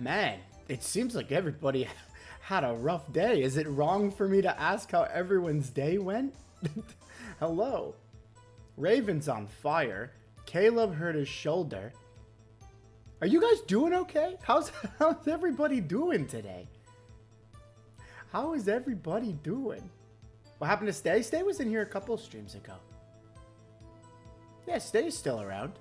Man, it seems like everybody had a rough day. Is it wrong for me to ask how everyone's day went? Hello. Raven's on fire. Caleb hurt his shoulder. Are you guys doing okay? How's everybody doing today? How is everybody doing? What happened to Stay? Stay was in here a couple streams ago. Yeah, Stay's still around.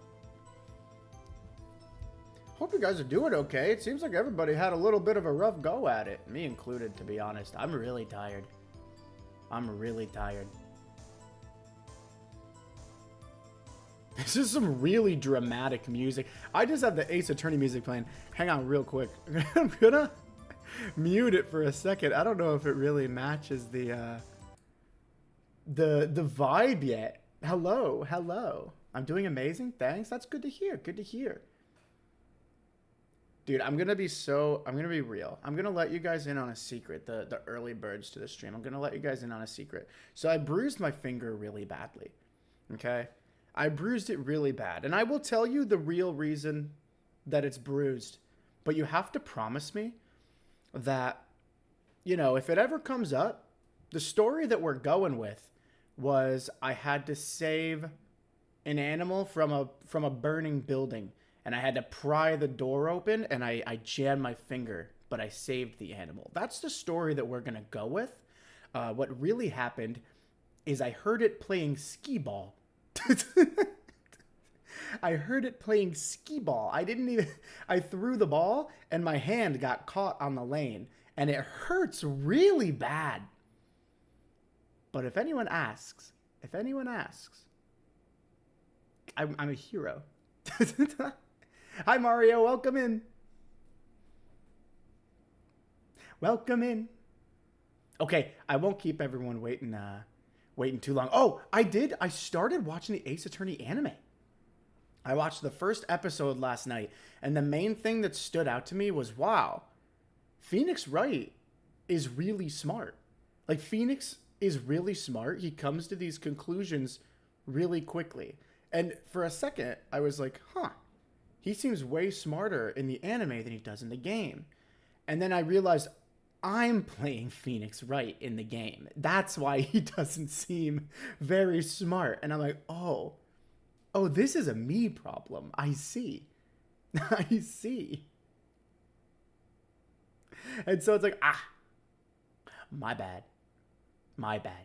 Hope you guys are doing okay. It seems like everybody had a little bit of a rough go at it. Me included, to be honest. I'm really tired. I'm really tired. This is some really dramatic music. I just have the Ace Attorney music playing. Hang on real quick. I'm gonna mute it for a second. I don't know if it really matches the vibe yet. Hello, hello. I'm doing amazing. Thanks. That's good to hear. Good to hear. Dude, I'm gonna be real. I'm gonna let you guys in on a secret. The early birds to the stream. I'm gonna let you guys in on a secret. So I bruised my finger really badly. Okay? I bruised it really bad. And I will tell you the real reason that it's bruised. But you have to promise me that, you know, if it ever comes up, the story that we're going with was I had to save an animal from a burning building. And I had to pry the door open and I jammed my finger, but I saved the animal. That's the story that we're going to go with. What really happened is I heard it playing skee ball. I heard it playing skee ball. I threw the ball and my hand got caught on the lane and it hurts really bad. But if anyone asks, I'm a hero. Hi Mario, welcome in. Welcome in. Okay, I won't keep everyone waiting too long. Oh, I started watching the Ace Attorney anime. I watched the first episode last night, and the main thing that stood out to me was, wow, Phoenix Wright is really smart. Like, Phoenix is really smart. He comes to these conclusions really quickly. And for a second, I was like, huh, he seems way smarter in the anime than he does in the game. And then I realized I'm playing Phoenix Wright in the game. That's why he doesn't seem very smart. And I'm like, oh, this is a me problem. I see. I see. And so it's like, my bad. My bad.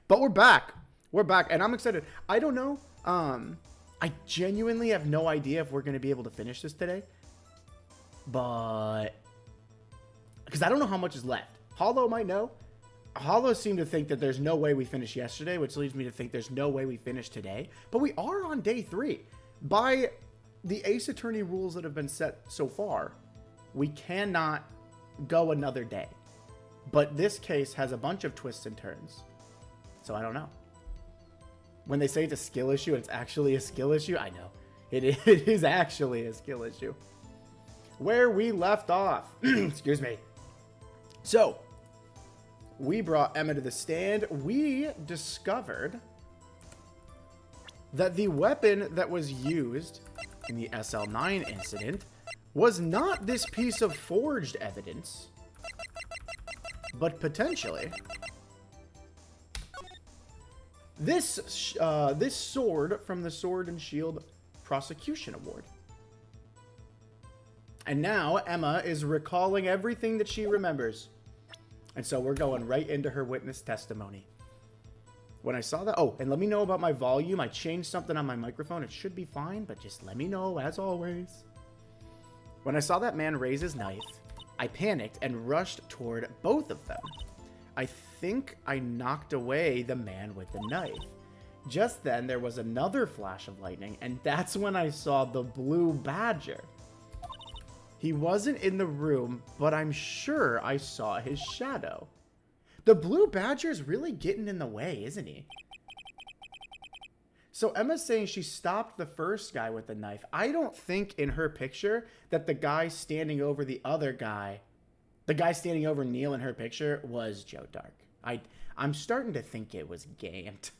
But we're back. We're back. And I'm excited. I don't know. I genuinely have no idea if we're going to be able to finish this today. But because I don't know how much is left. Hollow might know. Hollow seemed to think that there's no way we finished yesterday, which leads me to think there's no way we finished today. But we are on day 3. By the Ace Attorney rules that have been set so far, we cannot go another day. But this case has a bunch of twists and turns. So I don't know. When they say it's a skill issue, it's actually a skill issue. I know. It is actually a skill issue. Where we left off. Excuse me. So, we brought Emma to the stand. We discovered that the weapon that was used in the SL9 incident was not this piece of forged evidence, but potentially this sword from the Sword and Shield Prosecution Award. And now Emma is recalling everything that she remembers. And so we're going right into her witness testimony. When I saw that... Oh, and let me know about my volume. I changed something on my microphone. It should be fine, but just let me know, as always. When I saw that man raise his knife, I panicked and rushed toward both of them. I think I knocked away the man with the knife. Just then, there was another flash of lightning, and that's when I saw the blue badger. He wasn't in the room, but I'm sure I saw his shadow. The blue badger's really getting in the way, isn't he? So Emma's saying she stopped the first guy with the knife. I don't think in her picture that the guy standing over the other guy, the guy standing over Neil in her picture, was Joe Dark. I'm starting to think it was Gant.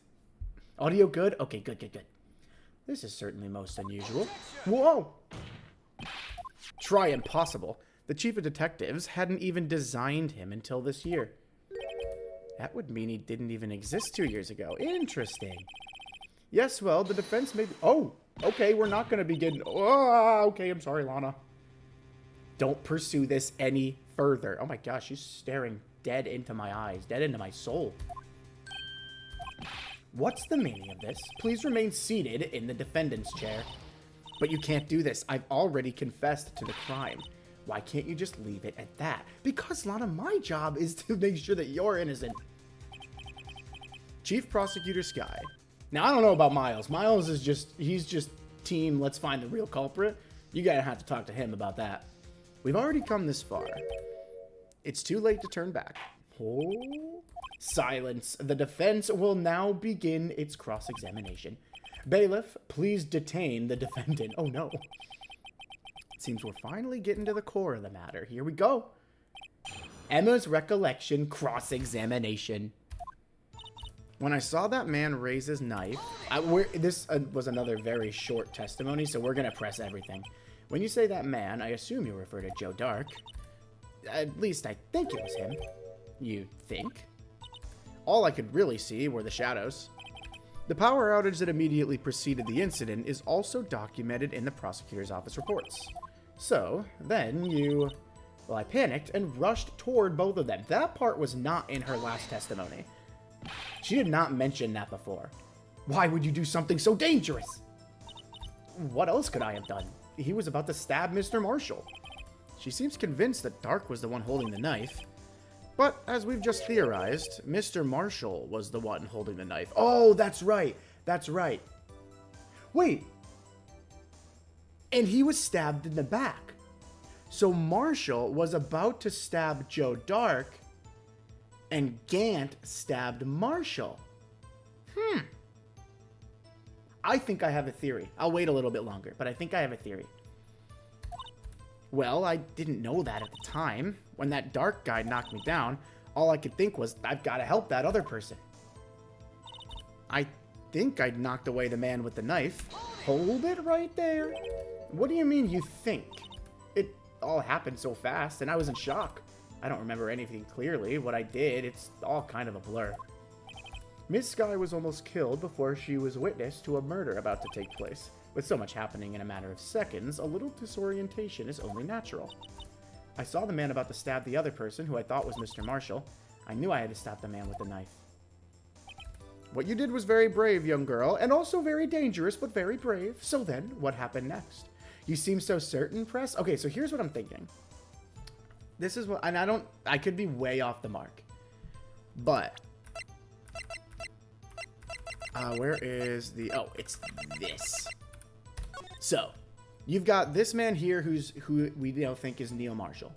Audio good? Okay, good. This is certainly most unusual. Whoa! Try impossible. The chief of detectives hadn't even designed him until this year. That would mean he didn't even exist 2 years ago. Interesting. Yes, well, the defense may be... Oh, okay, we're not going to be getting... Oh, okay, I'm sorry, Lana. Don't pursue this any further. Oh my gosh, she's staring dead into my eyes, dead into my soul. What's the meaning of this? Please remain seated in the defendant's chair. But you can't do this. I've already confessed to the crime. Why can't you just leave it at that? Because, Lana, my job is to make sure that you're innocent. Chief Prosecutor Sky. Now, I don't know about Miles. Miles is just, he's just team, let's find the real culprit. You gotta have to talk to him about that. We've already come this far. It's too late to turn back. Oh. Silence. The defense will now begin its cross-examination. Bailiff, please detain the defendant. Oh, no. It seems we're finally getting to the core of the matter. Here we go. Emma's recollection cross-examination. When I saw that man raise his knife... this was another very short testimony, so we're going to press everything. When you say that man, I assume you refer to Joe Dark. At least I think it was him. You think? All I could really see were the shadows. The power outage that immediately preceded the incident is also documented in the prosecutor's office reports. So, then you... Well, I panicked and rushed toward both of them. That part was not in her last testimony. She did not mention that before. Why would you do something so dangerous? What else could I have done? He was about to stab Mr. Marshall. She seems convinced that Dark was the one holding the knife. But, as we've just theorized, Mr. Marshall was the one holding the knife. Oh, that's right. That's right. Wait. And he was stabbed in the back. So Marshall was about to stab Joe Dark, and Gant stabbed Marshall. I think I have a theory. I'll wait a little bit longer, but I think I have a theory. Well, I didn't know that at the time. When that Dark guy knocked me down, all I could think was, I've got to help that other person. I think I'd knocked away the man with the knife. Hold it right there. What do you mean you think? It all happened so fast, and I was in shock. I don't remember anything clearly. What I did, it's all kind of a blur. Miss Sky was almost killed before she was witness to a murder about to take place. With so much happening in a matter of seconds, a little disorientation is only natural. I saw the man about to stab the other person, who I thought was Mr. Marshall. I knew I had to stop the man with the knife. What you did was very brave, young girl, and also very dangerous, but very brave. So then, what happened next? You seem so certain, Press? Okay, so here's what I'm thinking. This is what, and I could be way off the mark. But, where is the, oh, it's this. So, you've got this man here who we think is Neil Marshall,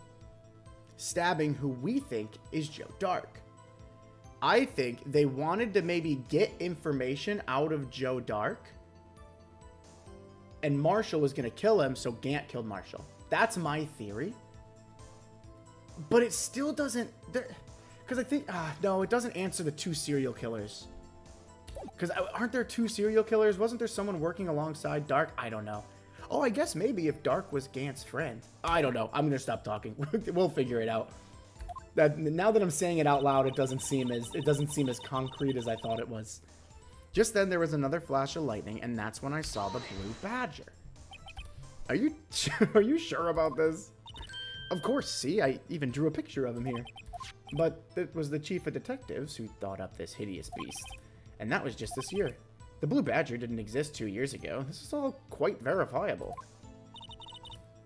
stabbing who we think is Joe Dark. I think they wanted to maybe get information out of Joe Dark, and Marshall was going to kill him, so Gant killed Marshall. That's my theory. But it still doesn't... Because I think... no, it doesn't answer the two serial killers. Because aren't there two serial killers? Wasn't there someone working alongside Dark? I don't know. Oh, I guess maybe if Dark was Gant's friend. I don't know. I'm going to stop talking. We'll figure it out. Now that I'm saying it out loud, it doesn't seem as concrete as I thought it was. Just then, there was another flash of lightning, and that's when I saw the blue badger. Are you sure about this? Of course, see, I even drew a picture of him here. But it was the chief of detectives who thought up this hideous beast. And that was just this year. The blue badger didn't exist 2 years ago. This is all quite verifiable.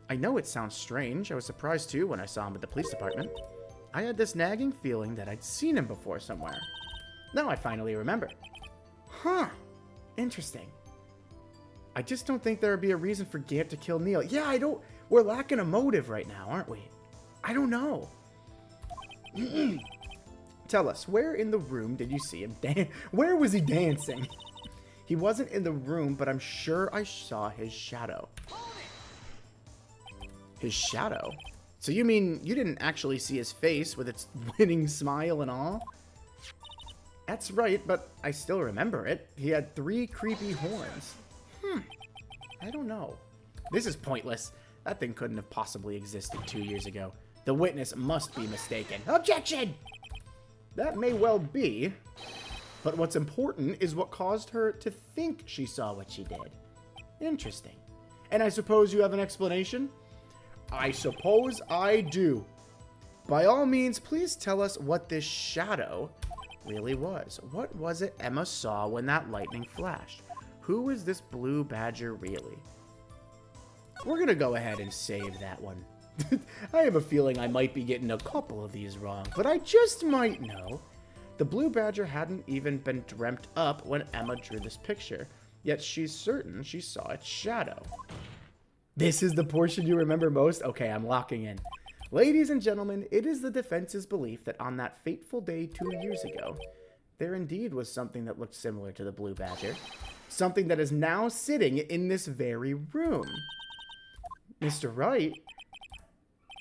I know it sounds strange. I was surprised too when I saw him at the police department. I had this nagging feeling that I'd seen him before somewhere. Now I finally remember. Huh. Interesting. I just don't think there would be a reason for Gant to kill Neil. Yeah, I don't... We're lacking a motive right now, aren't we? I don't know. Tell us, where in the room did you see him dance? Where was he dancing? He wasn't in the room, but I'm sure I saw his shadow. His shadow? So you mean you didn't actually see his face with its winning smile and all? That's right, but I still remember it. He had 3 creepy horns. I don't know. This is pointless. That thing couldn't have possibly existed 2 years ago. The witness must be mistaken. Objection! That may well be, but what's important is what caused her to think she saw what she did. Interesting. And I suppose you have an explanation? I suppose I do. By all means, please tell us what this shadow really was. What was it Emma saw when that lightning flashed? Who is this blue badger really? We're gonna go ahead and save that one. I have a feeling I might be getting a couple of these wrong, but I just might know. The blue badger hadn't even been dreamt up when Emma drew this picture, yet she's certain she saw its shadow. This is the portion you remember most? Okay, I'm locking in. Ladies and gentlemen, it is the defense's belief that on that fateful day 2 years ago, there indeed was something that looked similar to the blue badger. Something that is now sitting in this very room. Mr. Wright,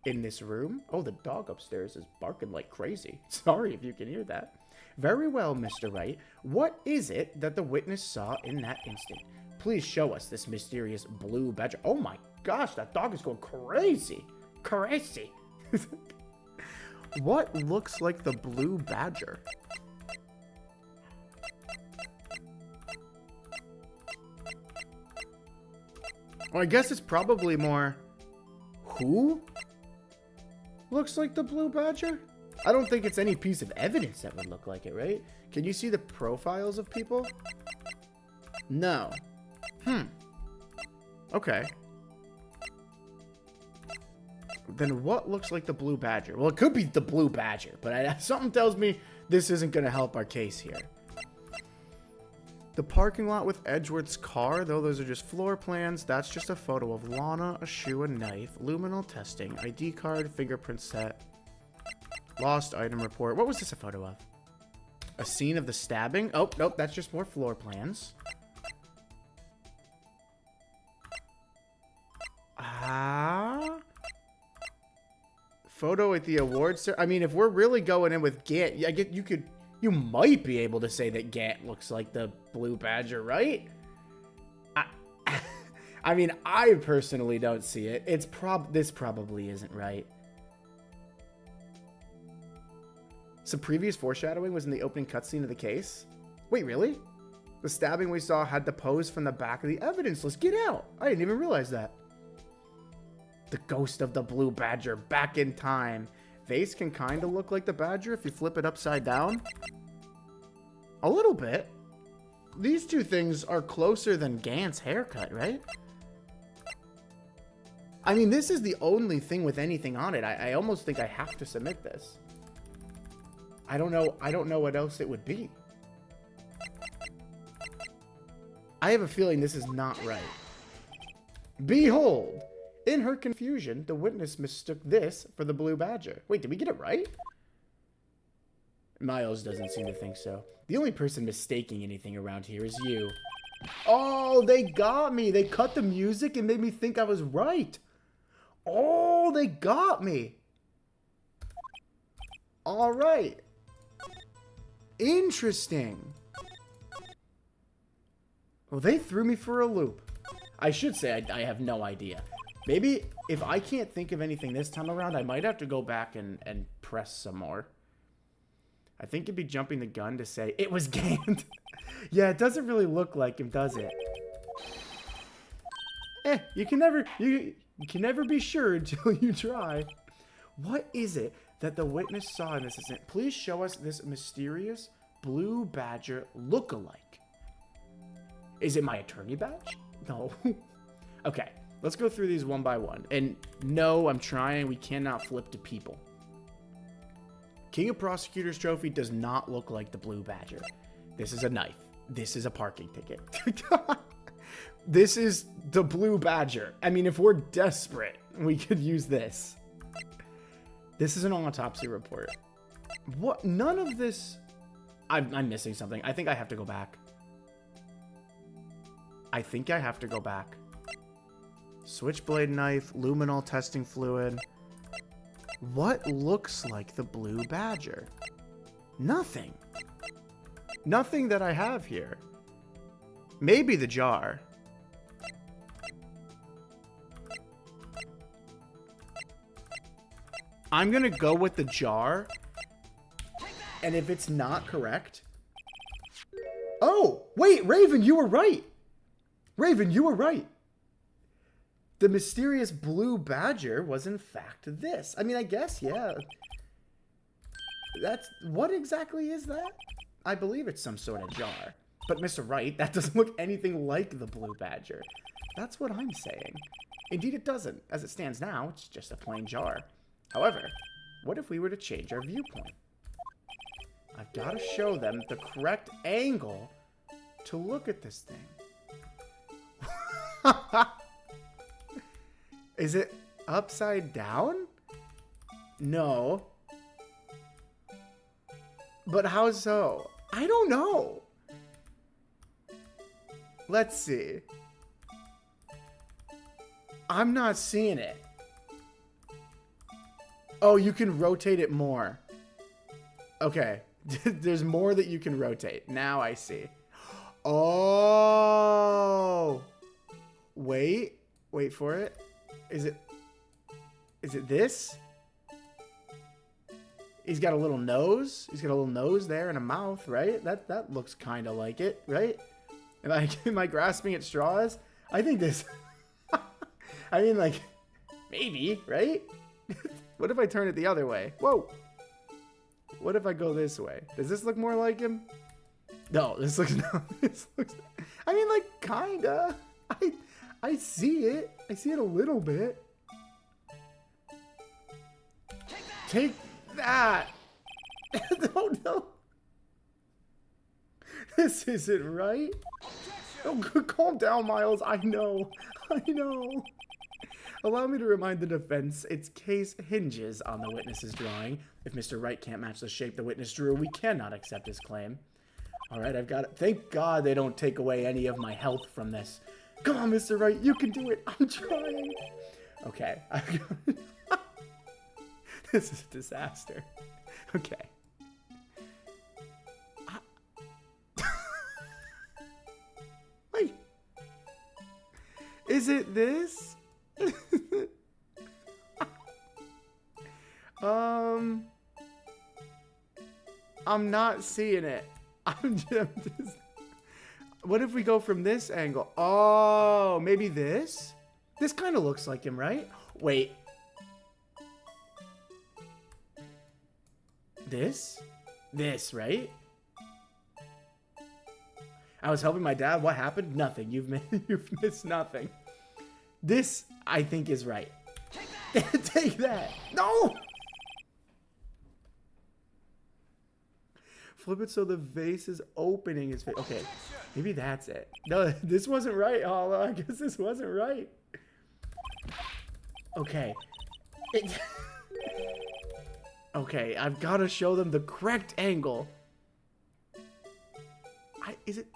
in this room? Oh, the dog upstairs is barking like crazy. Sorry if you can hear that. Very well, Mr. Wright. What is it that the witness saw in that instant? Please show us this mysterious blue badger. Oh my gosh, that dog is going crazy. Crazy. What looks like the blue badger? Well, I guess it's probably more... Who looks like the blue badger? I don't think it's any piece of evidence that would look like it, right? Can you see the profiles of people? No. Okay. Then what looks like the blue badger? Well, it could be the blue badger, but something tells me this isn't going to help our case here. The parking lot with Edgeworth's car, though those are just floor plans, that's just a photo of Lana, a shoe, a knife, luminol testing, ID card, fingerprint set, lost item report. What was this a photo of? A scene of the stabbing? Oh, nope, that's just more floor plans. Photo at the awards. I mean, if we're really going in with Gant, I get you might be able to say that Gant looks like the blue badger, right? I mean, I personally don't see it. This probably isn't right. Some previous foreshadowing was in the opening cutscene of the case. Wait, really? The stabbing we saw had the pose from the back of the evidence list. Get out! I didn't even realize that. The ghost of the blue badger back in time. Vase can kind of look like the badger if you flip it upside down. A little bit. These two things are closer than Gant's haircut, right? I mean, this is the only thing with anything on it. I almost think I have to submit this. I don't know what else it would be. I have a feeling this is not right. Behold! In her confusion, the witness mistook this for the blue badger. Wait, did we get it right? Miles doesn't seem to think so. The only person mistaking anything around here is you. Oh, they got me. They cut the music and made me think I was right. Oh, they got me. All right. Interesting. Well, they threw me for a loop. I should say I have no idea. Maybe if I can't think of anything this time around, I might have to go back and press some more. I think it'd be jumping the gun to say it was Gant. Yeah, it doesn't really look like him, does it? You can never be sure until you try. What is it that the witness saw in this incident? Please show us this mysterious blue badger look-alike. Is it my attorney badge? No. Okay. Let's go through these one by one. And no, I'm trying. We cannot flip to people. King of Prosecutors trophy does not look like the blue badger. This is a knife. This is a parking ticket. This is the blue badger. I mean, if we're desperate, we could use this. This is an autopsy report. What? None of this... I'm missing something. I think I have to go back. Switchblade knife, luminol testing fluid. What looks like the blue badger? Nothing. Nothing that I have here. Maybe the jar. I'm going to go with the jar. And if it's not correct... Oh, wait, Raven, you were right. Raven, you were right. The mysterious blue badger was in fact this. I mean, I guess, yeah. That's... What exactly is that? I believe it's some sort of jar. But Mr. Wright, that doesn't look anything like the blue badger. That's what I'm saying. Indeed it doesn't. As it stands now, it's just a plain jar. However, what if we were to change our viewpoint? I've got to show them the correct angle to look at this thing. Is it upside down? No. But how so? I don't know. Let's see. I'm not seeing it. Oh, you can rotate it more. Okay. There's more that you can rotate. Now I see. Oh. Wait. Wait for it. Is it this? He's got a little nose. He's got a little nose there and a mouth, right? That looks kind of like it, right? Am I grasping at straws? I think this... I mean, like, maybe, right? What if I turn it the other way? Whoa. What if I go this way? Does this look more like him? No, this looks... No, this looks... I mean, like, kinda. I see it. I see it a little bit. Take that. No, no. This isn't right. Oh, calm down, Miles. I know. I know. Allow me to remind the defense, its case hinges on the witness's drawing. If Mr. Wright can't match the shape the witness drew, we cannot accept his claim. All right, I've got it. Thank God they don't take away any of my health from this. Come on, Mr. Wright, you can do it. I'm trying. Okay. This is a disaster. Okay. Wait. Is it this? I'm not seeing it. I'm just... What if we go from this angle? Oh, maybe this? This kind of looks like him, right? Wait. This? This, right? I was helping my dad. What happened? Nothing. You've missed nothing. This, I think, is right. Take that! Take that! No! Flip it so the vase is opening his face. Okay, maybe that's it. No, this wasn't right, Hollow. I guess this wasn't right. Okay. Okay, I've got to show them the correct angle. Is it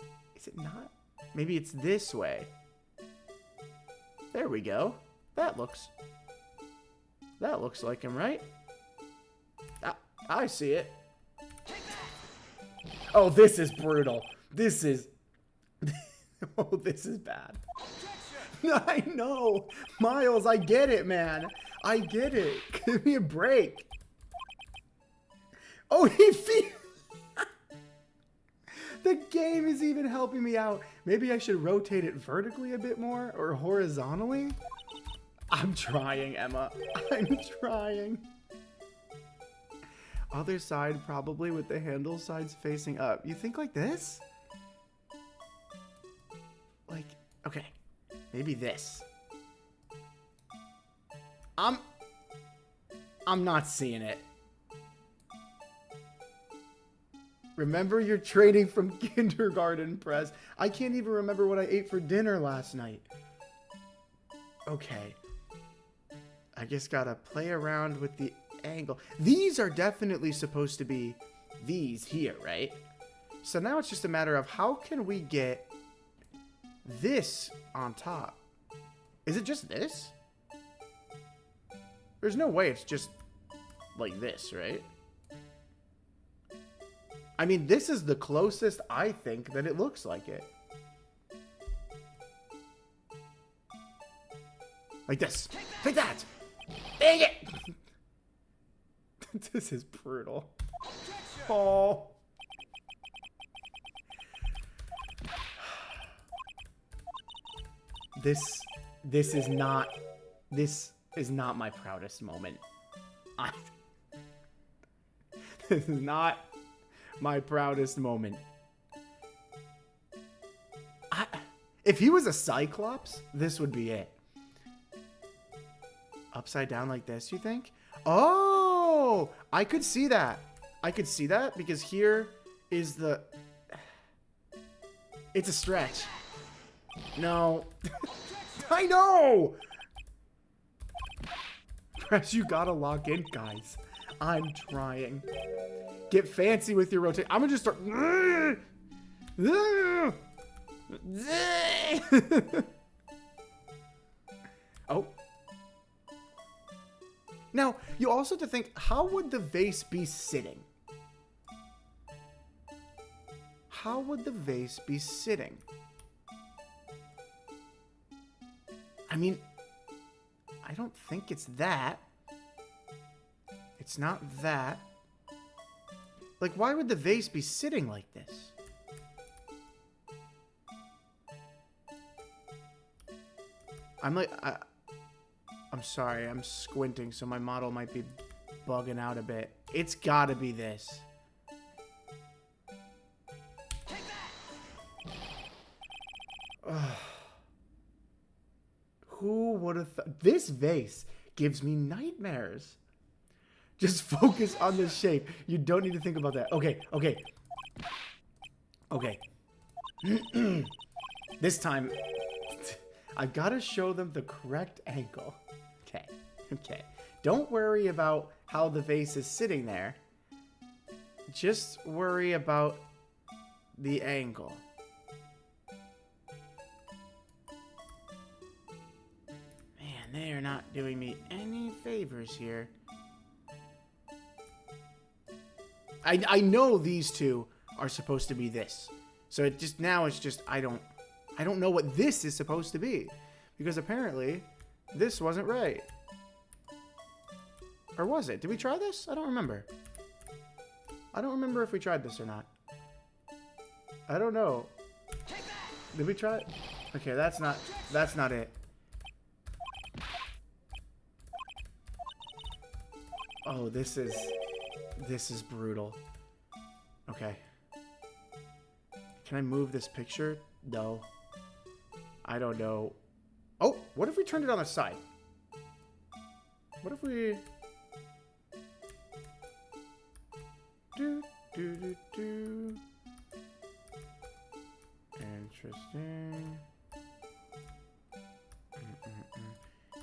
not? Maybe it's this way. There we go. That looks like him, right? I see it. Oh, this is brutal. This is... Oh, this is bad. I know. Miles, I get it, man. I get it. Give me a break. Oh, The game is even helping me out. Maybe I should rotate it vertically a bit more or horizontally. I'm trying, Emma. I'm trying. Other side, probably with the handle sides facing up. You think like this? Like, okay. Maybe this. I'm not seeing it. Remember, you're training from kindergarten, Press. I can't even remember what I ate for dinner last night. Okay. I just gotta play around with the angle. These are definitely supposed to be these here, right? So now it's just a matter of how can we get this on top? Is it just this? There's no way it's just like this, right? I mean, this is the closest I think that it looks like it. Like this. Take that! Dang it! This is brutal. Oh. This is not my proudest moment. This is not my proudest moment. If he was a Cyclops, this would be it. Upside down like this, you think? Oh, I could see that. I could see that because here is the... It's a stretch. No. I know! Press, you gotta lock in, guys. I'm trying. Get fancy with your rotation. I'm gonna just start... Oh. Now, you also have to think, how would the vase be sitting? How would the vase be sitting? I mean, I don't think it's that. It's not that. Like, why would the vase be sitting like this? I'm sorry, I'm squinting, so my model might be bugging out a bit. It's gotta be this. Who would have thought? This vase gives me nightmares. Just focus on the shape. You don't need to think about that. Okay, okay. Okay. This time, I've got to show them the correct angle. Okay, okay. Don't worry about how the vase is sitting there. Just worry about the angle. Man, they are not doing me any favors here. I know these two are supposed to be this. So it just now it's just I don't know what this is supposed to be. Because apparently this wasn't right. Or was it? Did we try this? I don't remember. I don't remember if we tried this or not. I don't know. Did we try it? Okay, that's not it. Oh, this is brutal. Okay. Can I move this picture? No. I don't know. Oh, what if we turned it on the side? What if we... Do. Interesting.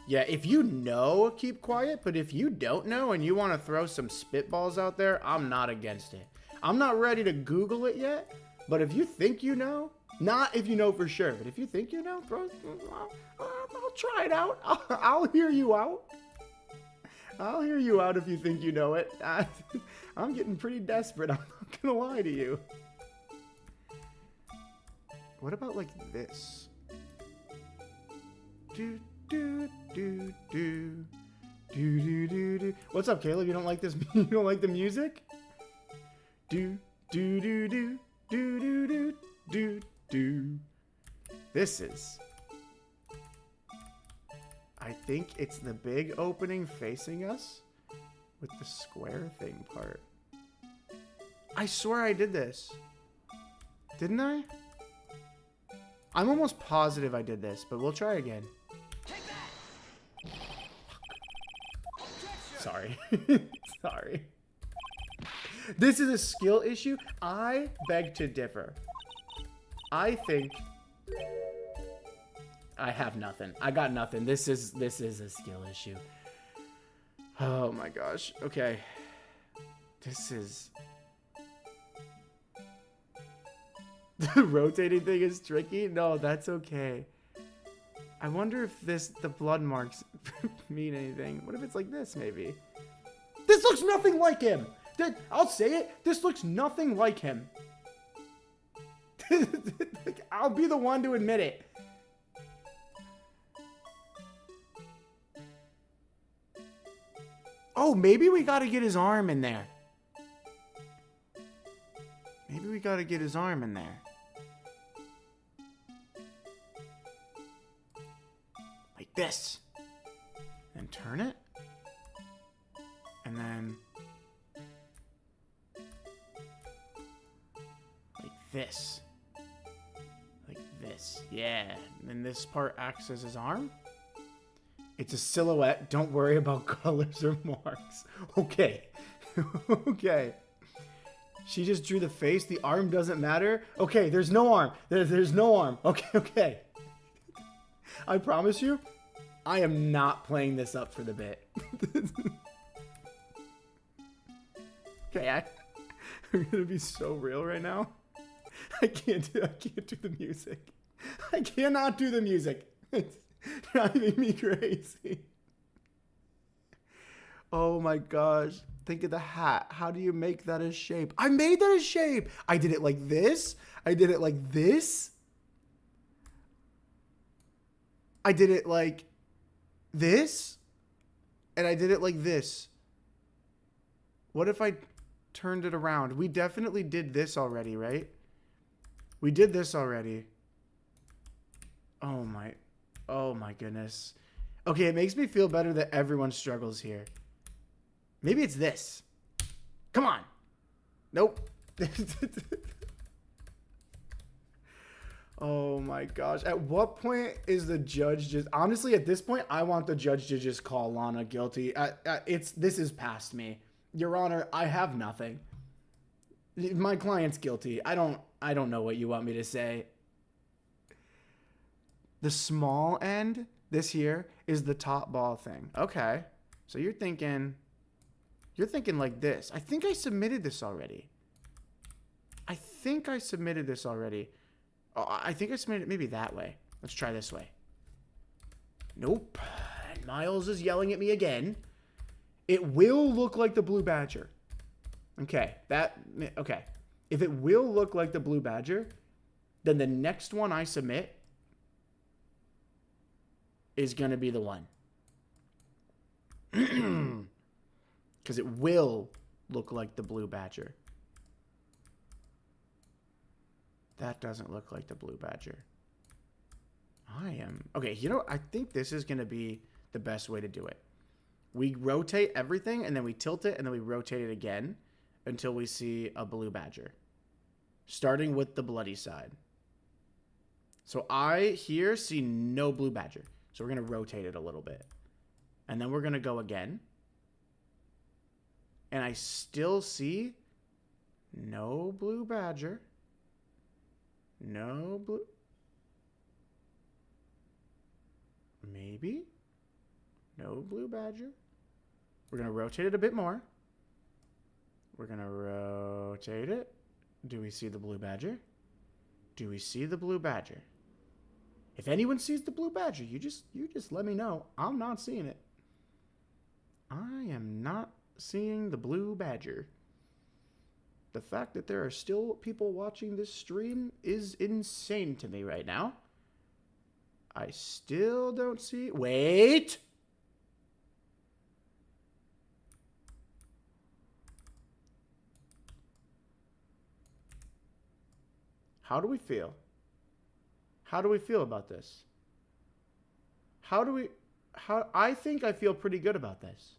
Yeah, if you know, keep quiet. But if you don't know and you want to throw some spitballs out there, I'm not against it. I'm not ready to Google it yet. But if you think you know, not if you know for sure, but if you think you know, I'll try it out. I'll hear you out. I'll hear you out if you think you know it. I'm getting pretty desperate. I'm not gonna lie to you. What about like this? Do. What's up, Caleb? You don't like this? You don't like the music? This is... I think it's the big opening facing us with the square thing part. I swear I did this. Didn't I? I'm almost positive I did this, but we'll try again. Sorry. Sorry. This is a skill issue. I beg to differ. I think I have nothing. I got nothing. This is a skill issue. Oh my gosh. Okay. This is... The rotating thing is tricky? No, that's okay. I wonder if the blood marks mean anything. What if it's like this, maybe? This looks nothing like him! I'll say it. This looks nothing like him. I'll be the one to admit it. Oh, maybe we got to get his arm in there. Maybe we got to get his arm in there. Like this. And turn it. And then like this. Like this. Yeah. And then this part acts as his arm. It's a silhouette. Don't worry about colors or marks. Okay. Okay. She just drew the face. The arm doesn't matter. Okay, there's no arm. There's no arm. Okay, okay. I promise you, I am not playing this up for the bit. Okay, I'm gonna be so real right now. I can't do the music. I cannot do the music. It's driving me crazy. Oh my gosh. Think of the hat. How do you make that a shape? I made that a shape. I did it like this. I did it like this. I did it like this. And I did it like this. What if I turned it around? We definitely did this already, right? We did this already. Oh my goodness. Okay, it makes me feel better that everyone struggles here. Maybe it's this. Come on. Nope. Oh my gosh. At what point is the judge just... Honestly, at this point, I want the judge to just call Lana guilty. This is past me. Your Honor, I have nothing. My client's guilty. I don't know what you want me to say. The small end, this here, is the top ball thing. Okay. So you're thinking like this. I think I submitted this already. Oh, I think I submitted it maybe that way. Let's try this way. Nope. Miles is yelling at me again. It will look like the Blue Badger. Okay. Okay. If it will look like the Blue Badger, then the next one I submit is going to be the one. Because it will look like the Blue Badger. That doesn't look like the Blue Badger. Okay, you know, I think this is going to be the best way to do it. We rotate everything, and then we tilt it, and then we rotate it again until we see a Blue Badger. Starting with the bloody side. So I here see no Blue Badger. So we're going to rotate it a little bit. And then we're going to go again. And I still see no Blue Badger. No blue. Maybe. No Blue Badger. We're going to rotate it a bit more. We're going to rotate it. Do we see the Blue Badger? Do we see the Blue Badger? If anyone sees the Blue Badger, you just let me know. I'm not seeing it. I am not seeing the Blue Badger. The fact that there are still people watching this stream is insane to me right now. I still don't see... Wait! How do we feel? How do we feel about this? I think I feel pretty good about this.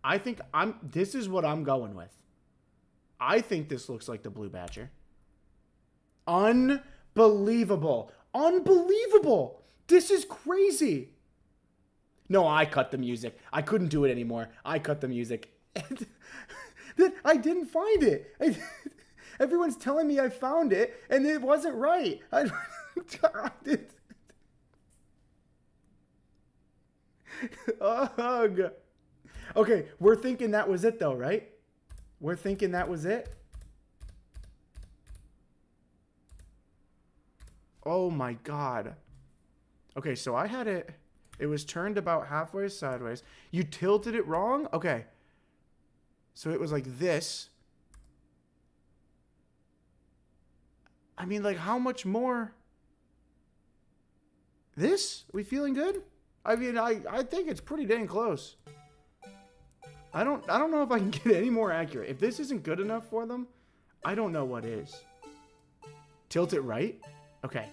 I think this is what I'm going with. I think this looks like the Blue Badger. Unbelievable. Unbelievable. This is crazy. No, I cut the music. I couldn't do it anymore. I cut the music. I didn't find it. Everyone's telling me I found it, and it wasn't right. Ugh. Okay, we're thinking that was it, though, right? We're thinking that was it? Oh, my God. Okay, so I had it. It was turned about halfway sideways. You tilted it wrong? Okay. So it was like this. I mean, like, how much more? This? We feeling good? I mean, I think it's pretty dang close. I don't know if I can get any more accurate. If this isn't good enough for them, I don't know what is. Tilt it right? Okay.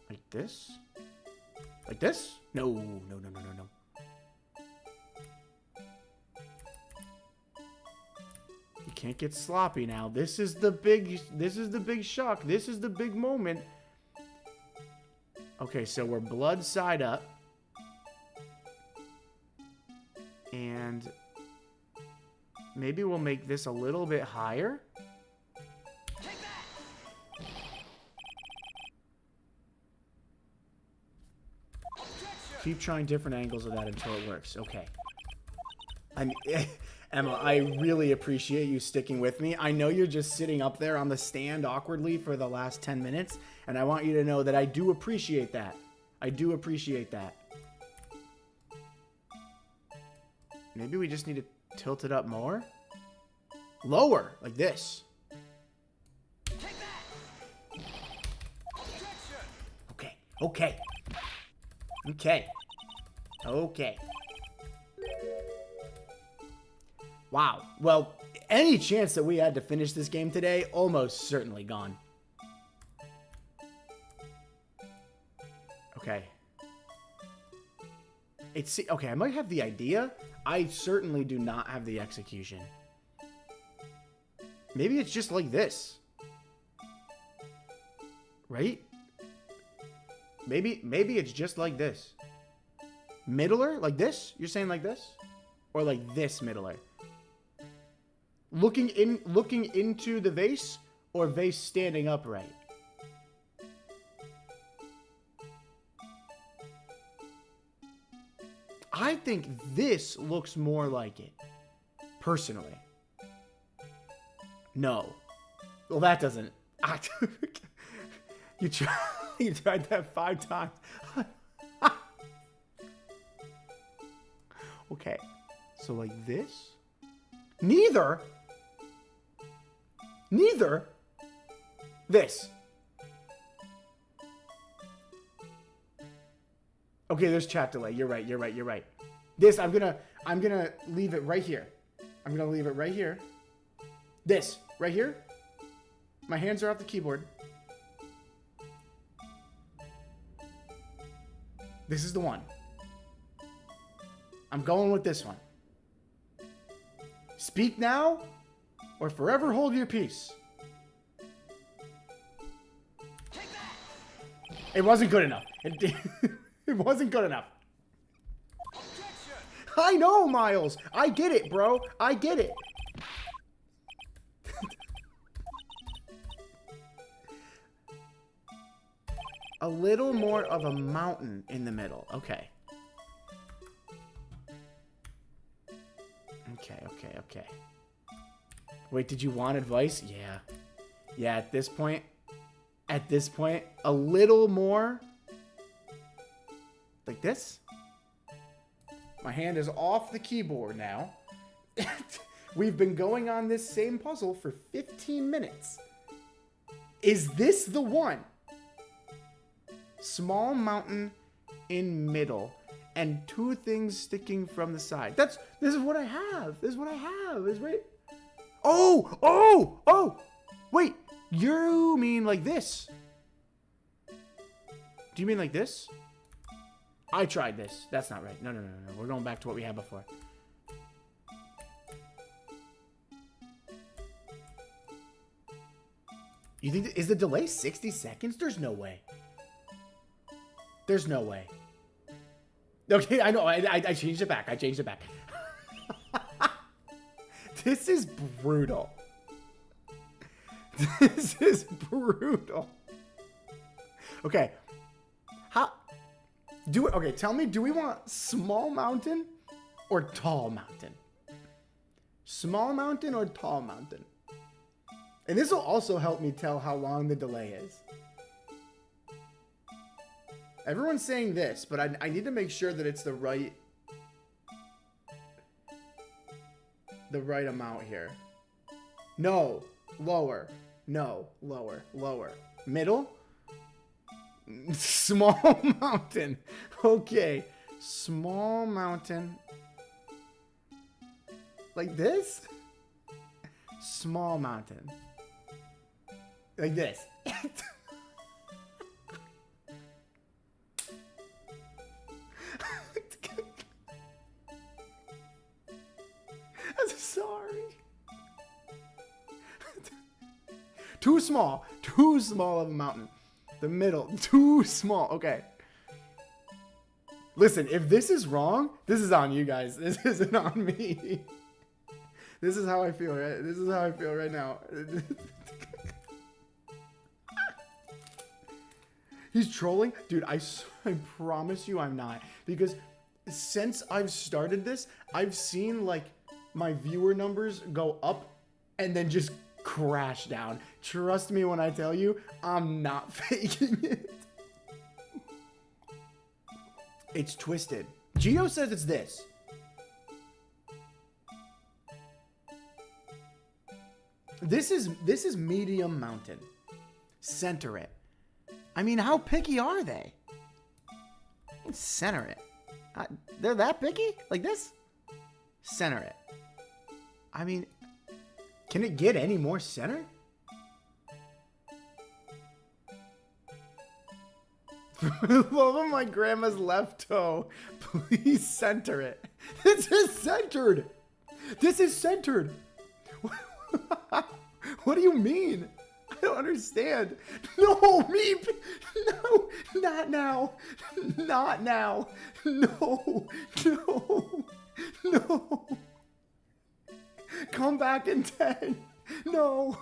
Like this? Like this? No. You can't get sloppy now. This is the big shock. This is the big moment. Okay, so we're blood side up. And maybe we'll make this a little bit higher. Keep trying different angles of that until it works. Okay. Emma, I really appreciate you sticking with me. I know you're just sitting up there on the stand awkwardly for the last 10 minutes, and I want you to know that I do appreciate that. I do appreciate that. Maybe we just need to tilt it up more? Lower, like this. Okay. Wow. Well, any chance that we had to finish this game today, almost certainly gone. Okay. Okay, I might have the idea. I certainly do not have the execution. Maybe it's just like this. Right? Maybe it's just like this. Middler? Like this? You're saying like this? Or like this middler? Looking into the vase, or vase standing upright? I think this looks more like it, personally. No. Well, that doesn't. You tried that 5 times. Okay. So like this? Neither. This. Okay, there's chat delay. You're right. This, I'm gonna leave it right here. This, right here. My hands are off the keyboard. This is the one. I'm going with this one. Speak now, or forever hold your peace. It wasn't good enough. It wasn't good enough. I know, Miles. I get it, bro. I get it. A little more of a mountain in the middle. Okay. Okay. Wait, did you want advice? Yeah. Yeah, at this point, a little more like this. My hand is off the keyboard now. We've been going on this same puzzle for 15 minutes. Is this the one? Small mountain in middle and 2 things sticking from the side. This is what I have. Is right. Oh! Wait, you mean like this? Do you mean like this? I tried this. That's not right. No. We're going back to what we had before. You think, is the delay 60 seconds? There's no way. Okay, I know. I changed it back. This is brutal. Okay. Okay, tell me, do we want small mountain or tall mountain? Small mountain or tall mountain? And this will also help me tell how long the delay is. Everyone's saying this, but I need to make sure that it's the right amount here. No, lower. No, lower. Middle? Small mountain. Okay. Small mountain. Like this? Small mountain. Like this. I'm sorry. Too small. Too small of a mountain. The middle. Too small. Okay. Listen, if this is wrong, this is on you guys. This isn't on me. This is how I feel, right? This is how I feel right now. He's trolling? Dude, I promise you I'm not. Because since I've started this, I've seen, like, my viewer numbers go up and then just crash down. Trust me when I tell you, I'm not faking it. It's twisted. Gio says it's this. This is medium mountain. Center it. I mean, how picky are they? Center it. They're that picky? Like this? Center it. I mean, can it get any more center? Love of my grandma's left toe. Please center it. This is centered. This is centered. What do you mean? I don't understand. No, me. No, not now. Not now. No, no, no. Come back in 10. No.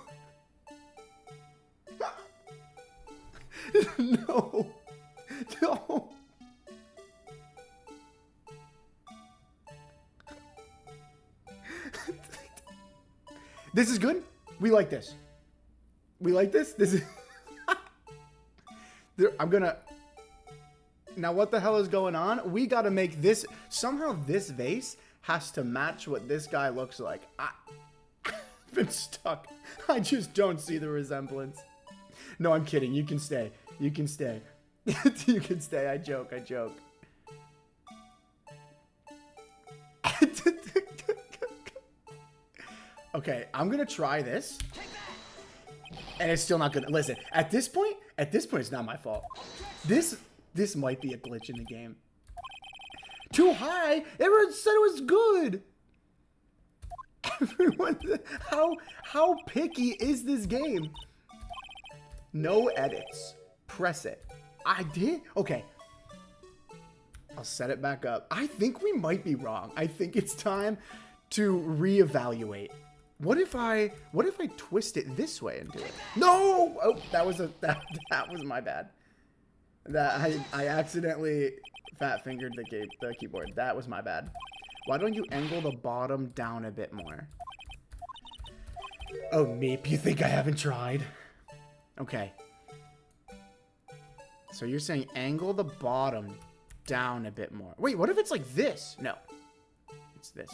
No. No. This is good. We like this. We like this. This is. I'm gonna. Now, what the hell is going on? We gotta make this. Somehow, this vase has to match what this guy looks like. I've been stuck. I just don't see the resemblance. No, I'm kidding. You can stay. You can stay. You can stay. I joke. I joke. Okay, I'm gonna try this. And it's still not gonna listen. At this point, it's not my fault. This might be a glitch in the game. Too high? Everyone said it was good. Everyone, how picky is this game? No edits. Press it. I did? Okay. I'll set it back up. I think we might be wrong. I think it's time to reevaluate. What if I twist it this way and do it? No! Oh, that was my bad. That I accidentally fat fingered the keyboard. That was my bad. Why don't you angle the bottom down a bit more? Oh, Meep, you think I haven't tried? Okay. So you're saying angle the bottom down a bit more. Wait, what if it's like this? No. It's this.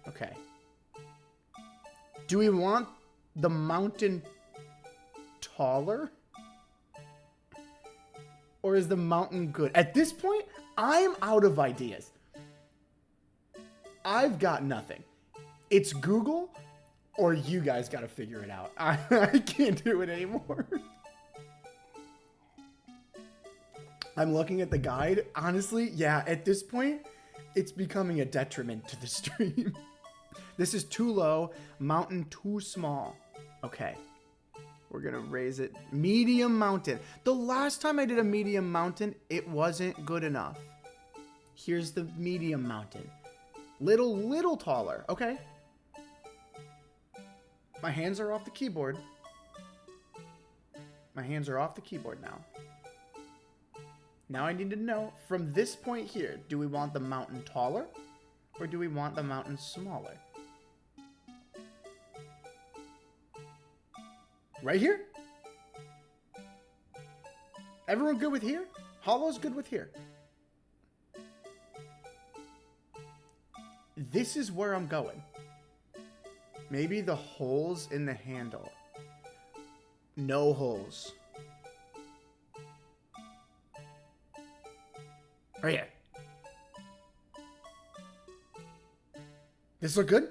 Okay. Do we want the mountain taller? Or is the mountain good? At this point, I'm out of ideas. I've got nothing. It's Google, or you guys got to figure it out. I can't do it anymore. I'm looking at the guide. Honestly, yeah, at this point, it's becoming a detriment to the stream. This is too low. Mountain too small. Okay. We're going to raise it. Medium mountain. The last time I did a medium mountain, it wasn't good enough. Here's the medium mountain. Little taller. Okay. My hands are off the keyboard. My hands are off the keyboard now. Now I need to know, from this point here, do we want the mountain taller? Or do we want the mountain smaller? Right here? Everyone good with here? Hollow's good with here. This is where I'm going. Maybe the holes in the handle. No holes. Right here. This look good?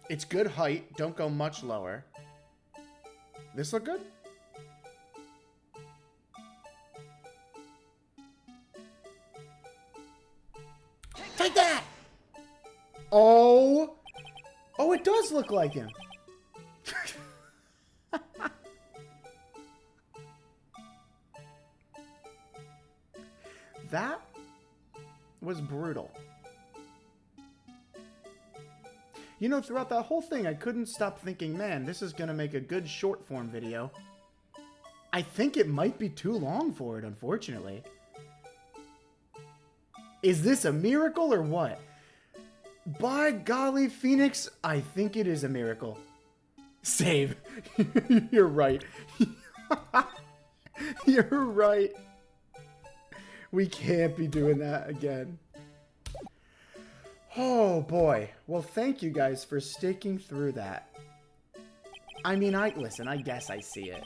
It's good height. Don't go much lower. This look good? Take that! Oh! Oh, it does look like him. That was brutal. You know, throughout that whole thing, I couldn't stop thinking, man, this is going to make a good short form video. I think it might be too long for it, unfortunately. Is this a miracle or what? By golly, Phoenix, I think it is a miracle. Save. You're right. You're right. We can't be doing that again. Oh, boy. Well, thank you guys for sticking through that. I mean, listen, I guess I see it.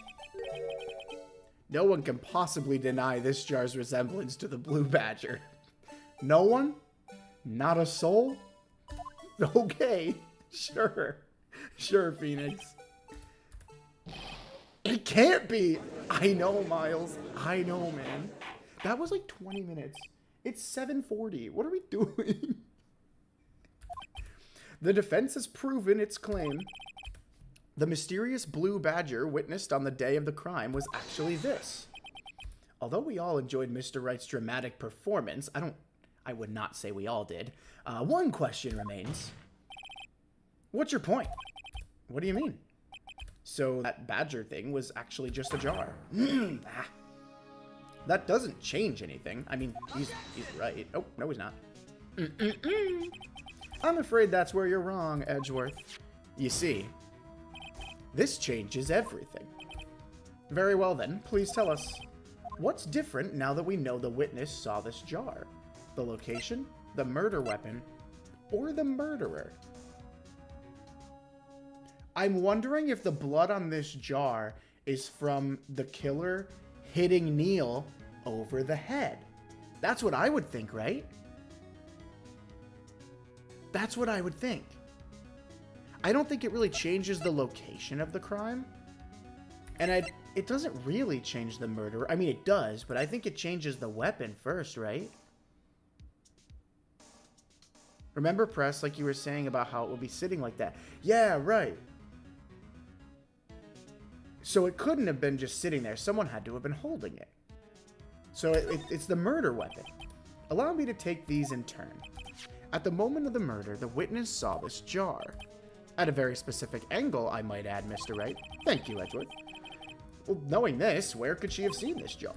No one can possibly deny this jar's resemblance to the Blue Badger. No one? Not a soul? Okay, sure. Sure, Phoenix. It can't be! I know, Miles. I know, man. That was like 20 minutes. It's 7:40. What are we doing? The defense has proven its claim. The mysterious Blue Badger witnessed on the day of the crime was actually this. Although we all enjoyed Mr. Wright's dramatic performance, I would not say we all did. One question remains. What's your point? What do you mean? So that badger thing was actually just a jar. That doesn't change anything. I mean, he's right. Oh, no, he's not. I'm afraid that's where you're wrong, Edgeworth. You see, this changes everything. Very well then, please tell us. What's different now that we know the witness saw this jar? The location, the murder weapon, or the murderer? I'm wondering if the blood on this jar is from the killer hitting Neil over the head. That's what I would think, right? That's what I would think. I don't think it really changes the location of the crime. And it doesn't really change the murderer. I mean, it does, but I think it changes the weapon first, right? Remember, Press, like you were saying about how it would be sitting like that. Yeah, right. So it couldn't have been just sitting there. Someone had to have been holding it. So it's the murder weapon. Allow me to take these in turn. At the moment of the murder, the witness saw this jar. At a very specific angle, I might add, Mr. Wright. Thank you, Edgeworth. Well, knowing this, where could she have seen this jar?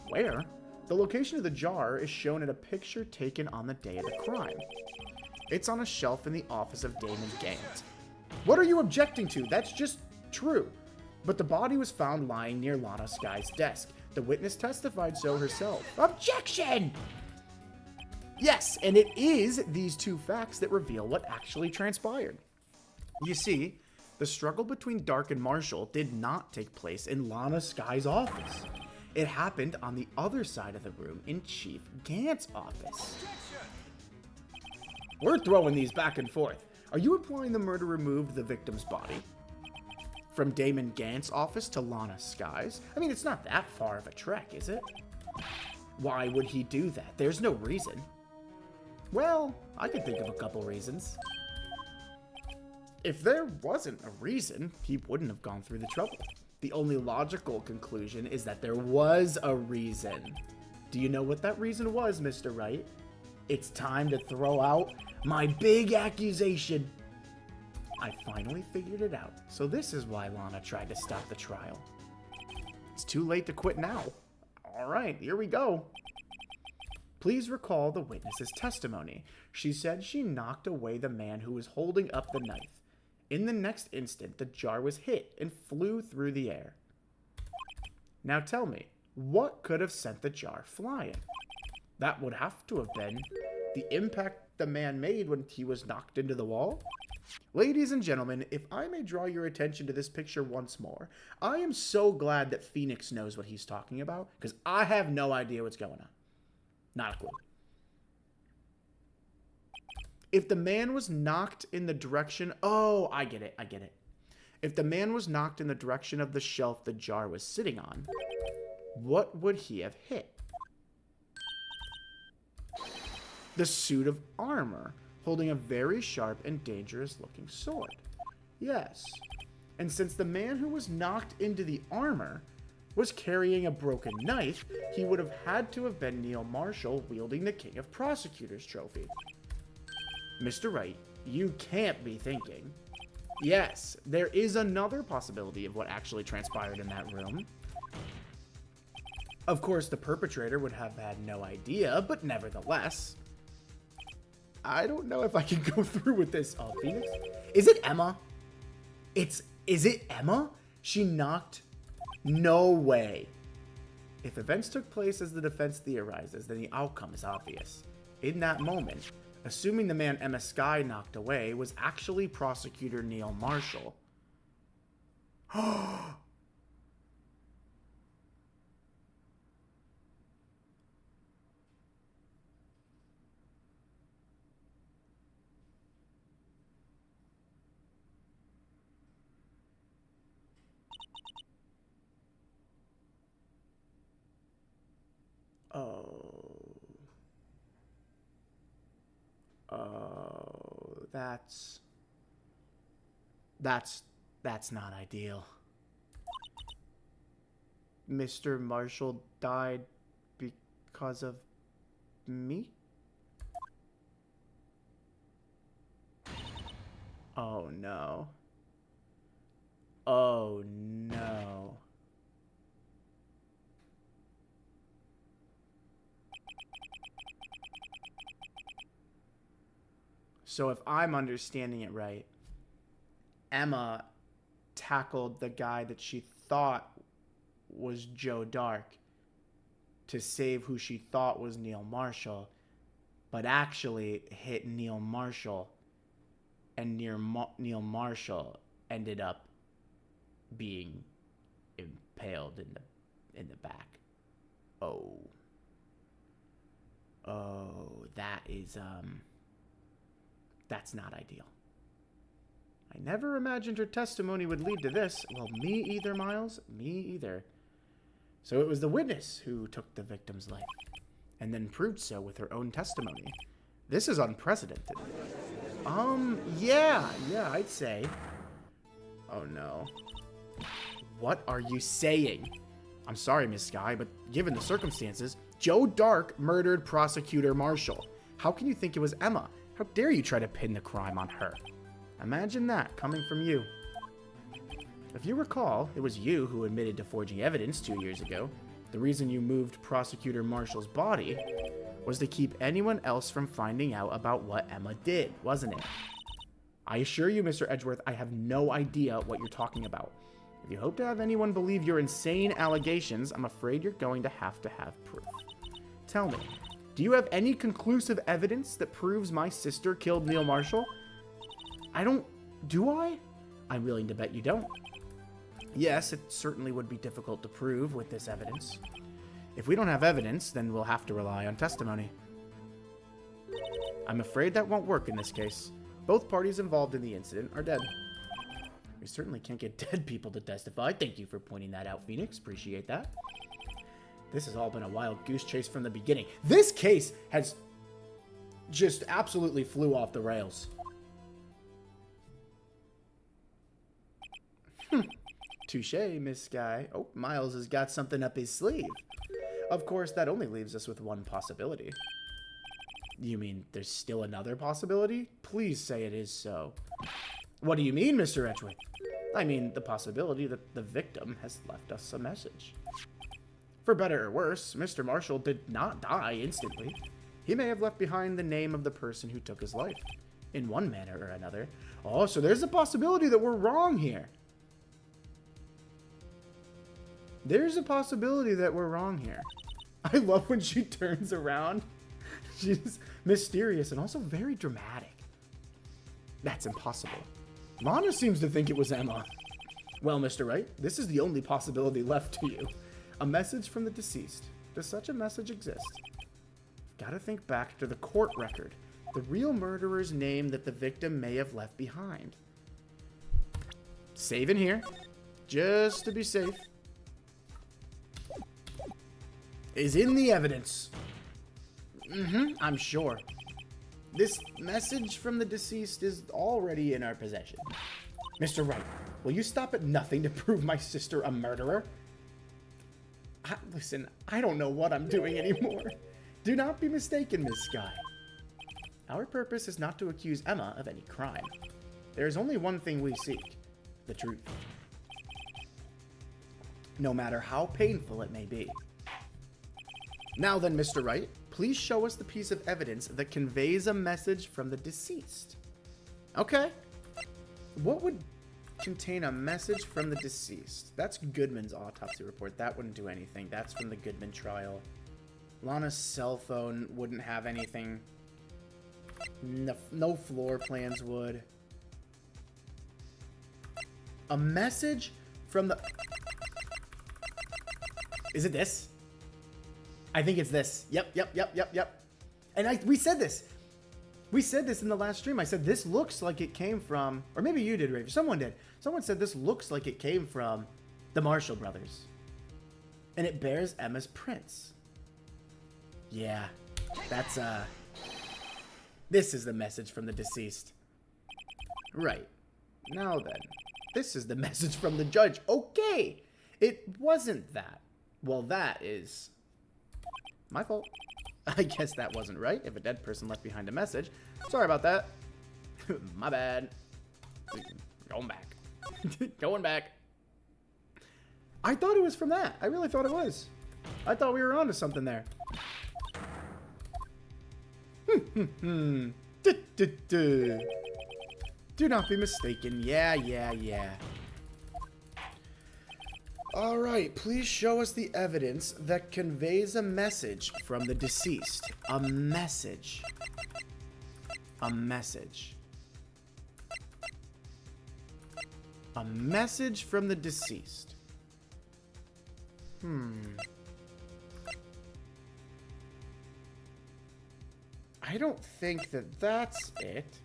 Where? The location of the jar is shown in a picture taken on the day of the crime. It's on a shelf in the office of Damon Gant. What are you objecting to? That's just true. But the body was found lying near Lana Sky's desk. The witness testified so herself. Objection! Yes, and it is these two facts that reveal what actually transpired. You see, the struggle between Dark and Marshall did not take place in Lana Sky's office. It happened on the other side of the room in Chief Gant's office. We're throwing these back and forth. Are you implying the murderer moved the victim's body from Damon Gant's office to Lana Sky's? I mean, it's not that far of a trek, is it? Why would he do that? There's no reason. Well, I could think of a couple reasons. If there wasn't a reason, he wouldn't have gone through the trouble. The only logical conclusion is that there was a reason. Do you know what that reason was, Mr. Wright? It's time to throw out my big accusation. I finally figured it out. So this is why Lana tried to stop the trial. It's too late to quit now. All right, here we go. Please recall the witness's testimony. She said she knocked away the man who was holding up the knife. In the next instant, the jar was hit and flew through the air. Now tell me, what could have sent the jar flying? That would have to have been the impact the man made when he was knocked into the wall. Ladies and gentlemen, if I may draw your attention to this picture once more, I am so glad that Phoenix knows what he's talking about, because I have no idea what's going on. Not a clue. If the man was knocked in the direction... Oh, I get it. If the man was knocked in the direction of the shelf the jar was sitting on, what would he have hit? The suit of armor, holding a very sharp and dangerous-looking sword. Yes. And since the man who was knocked into the armor was carrying a broken knife, he would have had to have been Neil Marshall wielding the King of Prosecutors trophy. Mr. Wright, you can't be thinking. Yes, there is another possibility of what actually transpired in that room. Of course, the perpetrator would have had no idea, but nevertheless... I don't know if I can go through with this. Oh, Phoenix? Is it Emma? Is it Emma? She knocked... No way. If events took place as the defense theorizes, then the outcome is obvious. In that moment... Assuming the man Emma Skye knocked away was actually prosecutor Neil Marshall. Oh, that's not ideal. Mr. Marshall died because of me? Oh no. Oh no. So if I'm understanding it right, Emma tackled the guy that she thought was Joe Dark to save who she thought was Neil Marshall, but actually hit Neil Marshall, and Neil Marshall ended up being impaled in the back. Oh, that is that's not ideal. I never imagined her testimony would lead to this. Well, me either, Miles. Me either. So it was the witness who took the victim's life, and then proved so with her own testimony. This is unprecedented. Yeah, I'd say. Oh, no. What are you saying? I'm sorry, Miss Skye, but given the circumstances, Joe Dark murdered Prosecutor Marshall. How can you think it was Emma? How dare you try to pin the crime on her? Imagine that coming from you. If you recall, it was you who admitted to forging evidence 2 years ago. The reason you moved Prosecutor Marshall's body was to keep anyone else from finding out about what Emma did, wasn't it? I assure you, Mr. Edgeworth, I have no idea what you're talking about. If you hope to have anyone believe your insane allegations, I'm afraid you're going to have proof. Tell me, do you have any conclusive evidence that proves my sister killed Neil Marshall? Do I? I'm willing to bet you don't. Yes, it certainly would be difficult to prove with this evidence. If we don't have evidence, then we'll have to rely on testimony. I'm afraid that won't work in this case. Both parties involved in the incident are dead. We certainly can't get dead people to testify. Thank you for pointing that out, Phoenix. Appreciate that. This has all been a wild goose chase from the beginning. This case has just absolutely flew off the rails. Touché, Miss Skye. Oh, Miles has got something up his sleeve. Of course, that only leaves us with one possibility. You mean there's still another possibility? Please say it is so. What do you mean, Mr. Edgeworth? I mean the possibility that the victim has left us a message. For better or worse, Mr. Marshall did not die instantly. He may have left behind the name of the person who took his life, in one manner or another. Oh, so there's a possibility that we're wrong here. There's a possibility that we're wrong here. I love when she turns around. She's mysterious and also very dramatic. That's impossible. Lana seems to think it was Emma. Well, Mr. Wright, this is the only possibility left to you. A message from the deceased. Does such a message exist? Gotta think back to the court record. The real murderer's name that the victim may have left behind. Save in here. Just to be safe. Is in the evidence. I'm sure. This message from the deceased is already in our possession. Mr. Wright, will you stop at nothing to prove my sister a murderer? Listen, I don't know what I'm doing anymore. Do not be mistaken, Miss Sky. Our purpose is not to accuse Emma of any crime. There is only one thing we seek. The truth. No matter how painful it may be. Now then, Mr. Wright, please show us the piece of evidence that conveys a message from the deceased. Okay. What would contain a message from the deceased? That's Goodman's autopsy report. That wouldn't do anything. That's from the Goodman trial. Lana's cell phone wouldn't have anything. No floor plans would. A message from the... Is it this? I think it's this. Yep. And we said this. We said this in the last stream. I said this looks like it came from... Or maybe you did, Rafe. Someone did. Someone said this looks like it came from the Marshall brothers. And it bears Emma's prints. Yeah. That's, This is the message from the deceased. Right. Now then. This is the message from the judge. Okay. It wasn't that. Well, that is... my fault. I guess that wasn't right if a dead person left behind a message. Sorry about that. My bad. Going back. Going back. I thought it was from that. I really thought it was. I thought we were onto something there. Do not be mistaken. Yeah. Alright, please show us the evidence that conveys a message from the deceased. A message. A message. A message from the deceased. I don't think that that's it.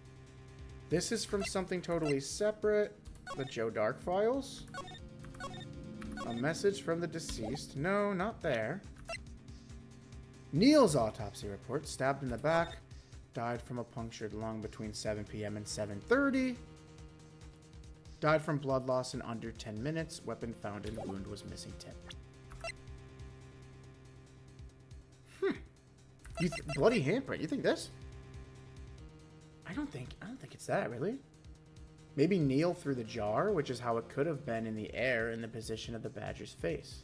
This is from something totally separate. The Joe Dark files. A message from the deceased. No, not there. Neil's autopsy report. Stabbed in the back. Died from a punctured lung between 7 p.m. and 7:30. Died from blood loss in under 10 minutes. Weapon found in wound was missing tip. Bloody handprint. You think this? I don't think it's that, really. Maybe Neil threw the jar, which is how it could have been in the air in the position of the badger's face.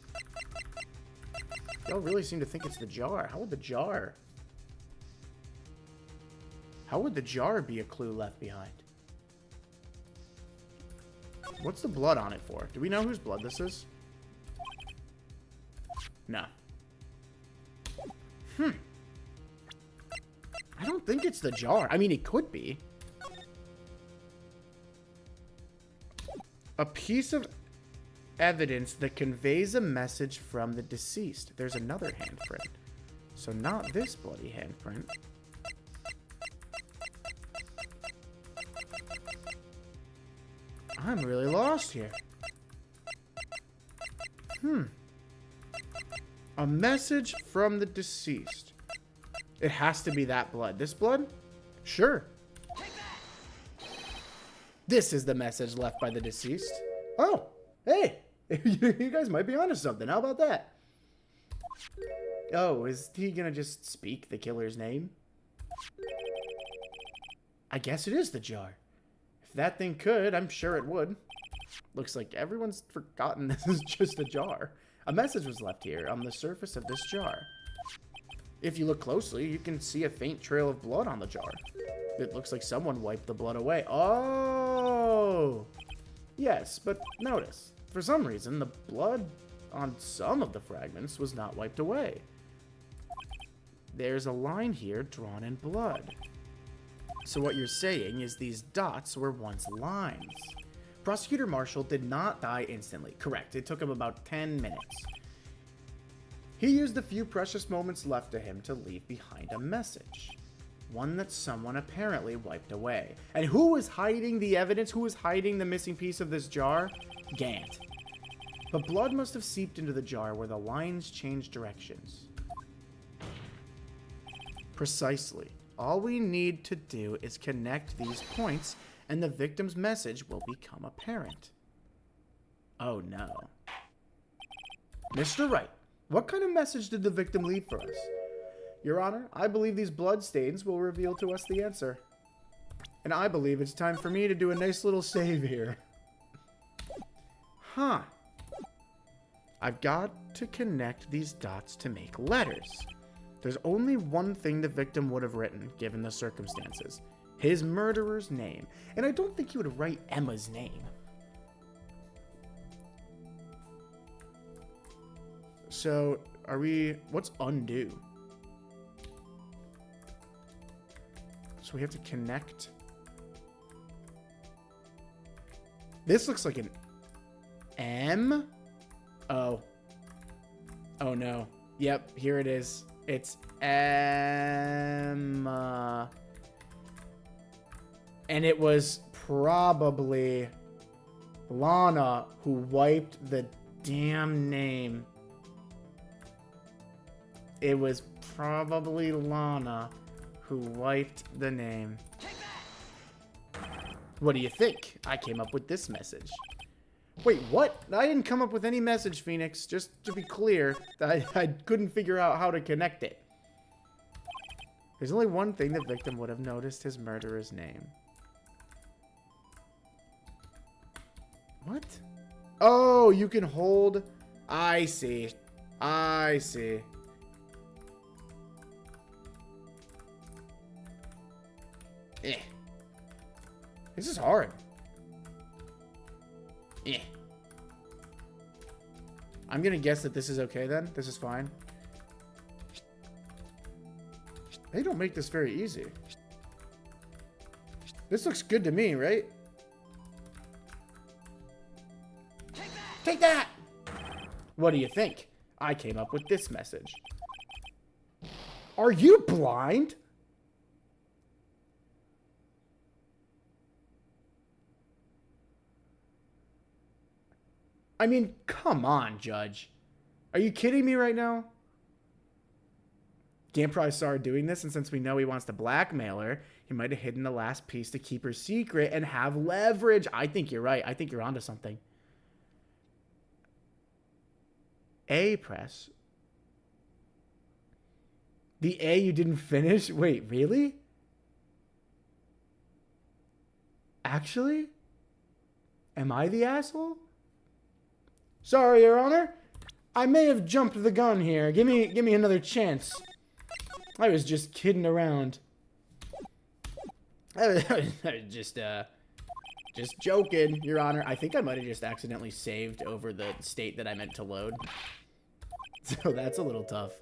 Y'all really seem to think it's the jar. How would the jar be a clue left behind? What's the blood on it for? Do we know whose blood this is? No. I don't think it's the jar. I mean, it could be. A piece of evidence that conveys a message from the deceased. There's another handprint. So not this bloody handprint. I'm really lost here. A message from the deceased. It has to be that blood. This blood? Sure. This is the message left by the deceased. Oh, hey. You guys might be onto something. How about that? Oh, is he gonna just speak the killer's name? I guess it is the jar. If that thing could, I'm sure it would. Looks like everyone's forgotten this is just a jar. A message was left here on the surface of this jar. If you look closely, you can see a faint trail of blood on the jar. It looks like someone wiped the blood away. Oh! Yes, but notice, for some reason, the blood on some of the fragments was not wiped away. There's a line here drawn in blood. So what you're saying is these dots were once lines. Prosecutor Marshall did not die instantly. Correct. It took him about 10 minutes. He used the few precious moments left to him to leave behind a message. One that someone apparently wiped away. And who was hiding the evidence? Who was hiding the missing piece of this jar? Gant. But blood must have seeped into the jar where the lines changed directions. Precisely. All we need to do is connect these points, and the victim's message will become apparent. Oh no. Mr. Wright, what kind of message did the victim leave for us? Your Honor, I believe these blood stains will reveal to us the answer. And I believe it's time for me to do a nice little save here. Huh. I've got to connect these dots to make letters. There's only one thing the victim would have written, given the circumstances. His murderer's name. And I don't think he would write Emma's name. So, what's undo? So we have to connect. This looks like an M. Oh. Oh no. Yep, here it is. It's Emma. And it was probably Lana who wiped the damn name. It was probably Lana who wiped the name. What do you think? I came up with this message. Wait, what? I didn't come up with any message, Phoenix. Just to be clear, I couldn't figure out how to connect it. There's only one thing the victim would have noticed: his murderer's name. What? Oh, you can hold... I see. I see. Eh. This is hard. Eh. I'm gonna guess that this is okay then. This is fine. They don't make this very easy. This looks good to me, right? Take that! What do you think? I came up with this message. Are you blind? I mean, come on, Judge. Are you kidding me right now? Gant probably saw her doing this, and since we know he wants to blackmail her, he might have hidden the last piece to keep her secret and have leverage. I think you're right. I think you're onto something. A press. The A you didn't finish? Wait, really? Actually? Am I the asshole? Sorry, Your Honor. I may have jumped the gun here. Give me another chance. I was just kidding around. I was just joking, Your Honor. I think I might have just accidentally saved over the state that I meant to load. So that's a little tough.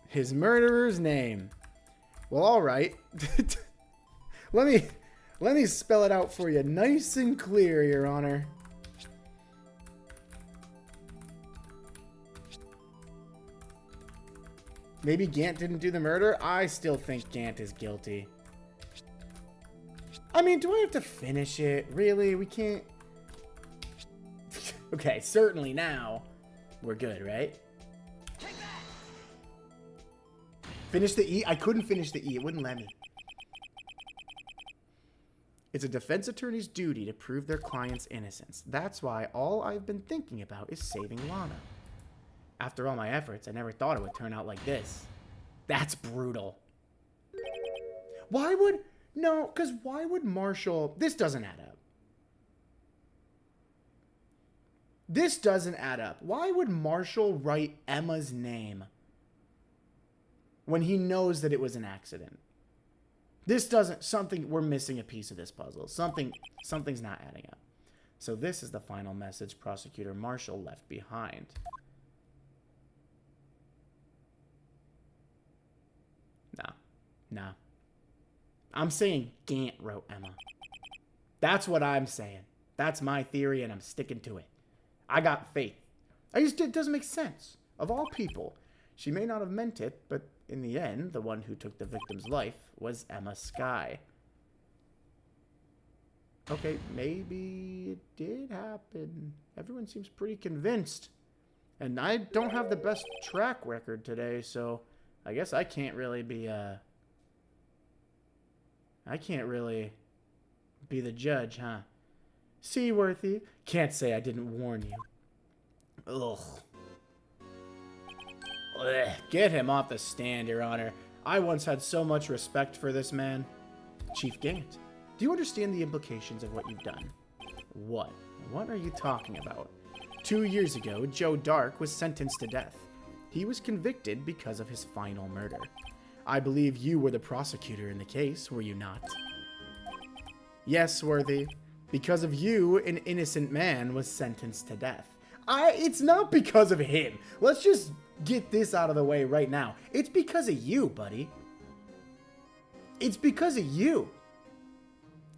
His murderer's name. Well, all right. Let me spell it out for you nice and clear, Your Honor. Maybe Gant didn't do the murder? I still think Gant is guilty. I mean, do I have to finish it? Really? We can't... Okay, certainly now we're good, right? Finish the E? I couldn't finish the E. It wouldn't let me. It's a defense attorney's duty to prove their client's innocence. That's why all I've been thinking about is saving Lana. After all my efforts, I never thought it would turn out like this. That's brutal. Why would... No, because why would Marshall... This doesn't add up. This doesn't add up. Why would Marshall write Emma's name when he knows that it was an accident? This doesn't... Something... We're missing a piece of this puzzle. Something's not adding up. So this is the final message Prosecutor Marshall left behind. No. Nah. I'm saying Gant wrote Emma. That's what I'm saying. That's my theory, and I'm sticking to it. I got faith. It doesn't make sense. Of all people, she may not have meant it, but in the end, the one who took the victim's life was Emma Skye. Okay, maybe it did happen. Everyone seems pretty convinced. And I don't have the best track record today, so I guess I can't really be, I can't really be the judge, huh? Seaworthy, can't say I didn't warn you. Ugh. Ugh. Get him off the stand, Your Honor. I once had so much respect for this man. Chief Gant, do you understand the implications of what you've done? What? What are you talking about? 2 years ago, Joe Dark was sentenced to death. He was convicted because of his final murder. I believe you were the prosecutor in the case, were you not? Yes, Worthy. Because of you, an innocent man was sentenced to death. It's not because of him. Let's just get this out of the way right now. It's because of you, buddy. It's because of you.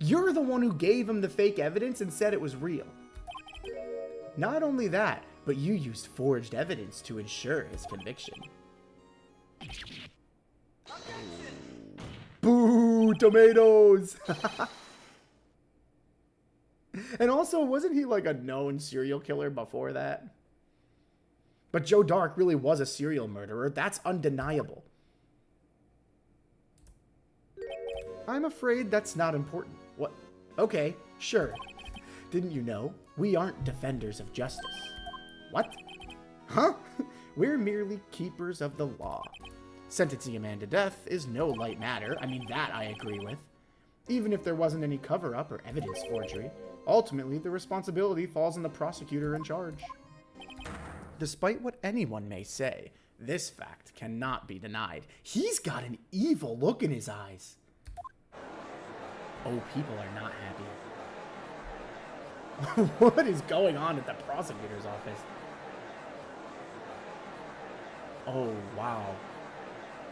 You're the one who gave him the fake evidence and said it was real. Not only that, but you used forged evidence to ensure his conviction. Boo! Tomatoes! And also, wasn't he like a known serial killer before that? But Joe Dark really was a serial murderer. That's undeniable. I'm afraid that's not important. What? Okay, sure. Didn't you know? We aren't defenders of justice. What? Huh? We're merely keepers of the law. Sentencing a man to death is no light matter. I mean, that I agree with. Even if there wasn't any cover-up or evidence forgery, ultimately the responsibility falls on the prosecutor in charge. Despite what anyone may say, this fact cannot be denied. He's got an evil look in his eyes. Oh, people are not happy. What is going on at the prosecutor's office? Oh, wow.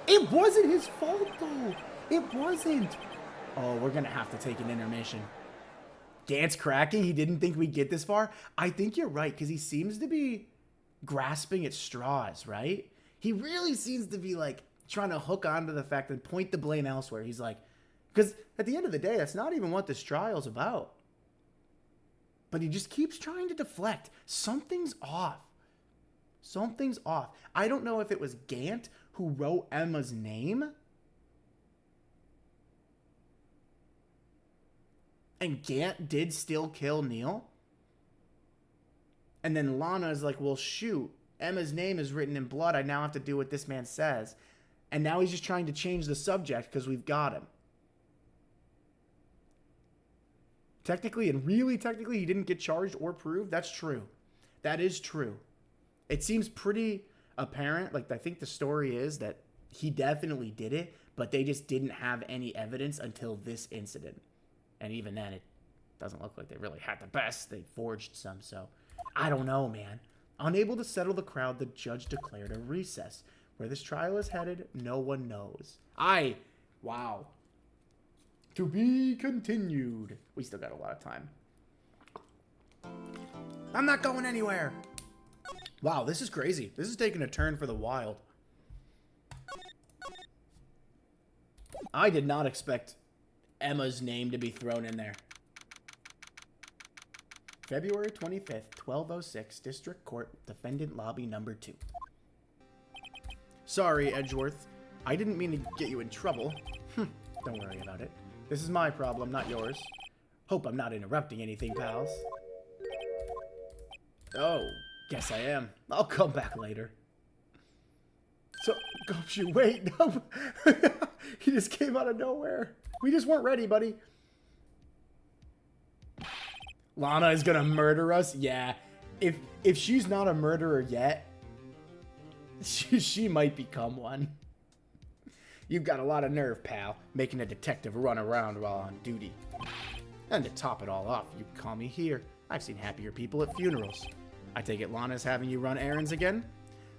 It wasn't his fault, though. It wasn't. Oh, we're going to have to take an intermission. Gant's cracking. He didn't think we'd get this far. I think you're right, because he seems to be grasping at straws, right? He really seems to be, like, trying to hook onto the fact and point the blame elsewhere. He's like, because at the end of the day, that's not even what this trial's about. But he just keeps trying to deflect. Something's off. Something's off. I don't know if it was Gant who wrote Emma's name. And Gant did still kill Neil. And then Lana is like, well, shoot. Emma's name is written in blood. I now have to do what this man says. And now he's just trying to change the subject because we've got him. Technically, and really technically, he didn't get charged or proved. That's true. That is true. It seems pretty apparent. Like, I think the story is that he definitely did it, but they just didn't have any evidence until this incident. And even then, it doesn't look like they really had the best. They forged some, so I don't know, man. Unable to settle the crowd, the judge declared a recess. Where this trial is headed, no one knows. Wow. To be continued. We still got a lot of time. I'm not going anywhere. Wow, this is crazy. This is taking a turn for the wild. I did not expect Emma's name to be thrown in there. February 25th, 1206, District Court, Defendant Lobby Number 2. Sorry, Edgeworth. I didn't mean to get you in trouble. Don't worry about it. This is my problem, not yours. Hope I'm not interrupting anything, pals. Oh, guess I am. I'll come back later. So, Gumshoe, wait, no. He just came out of nowhere. We just weren't ready, buddy. Lana is gonna murder us? Yeah. If she's not a murderer yet, she might become one. You've got a lot of nerve, pal, making a detective run around while on duty. And to top it all off, you call me here. I've seen happier people at funerals. I take it Lana's having you run errands again?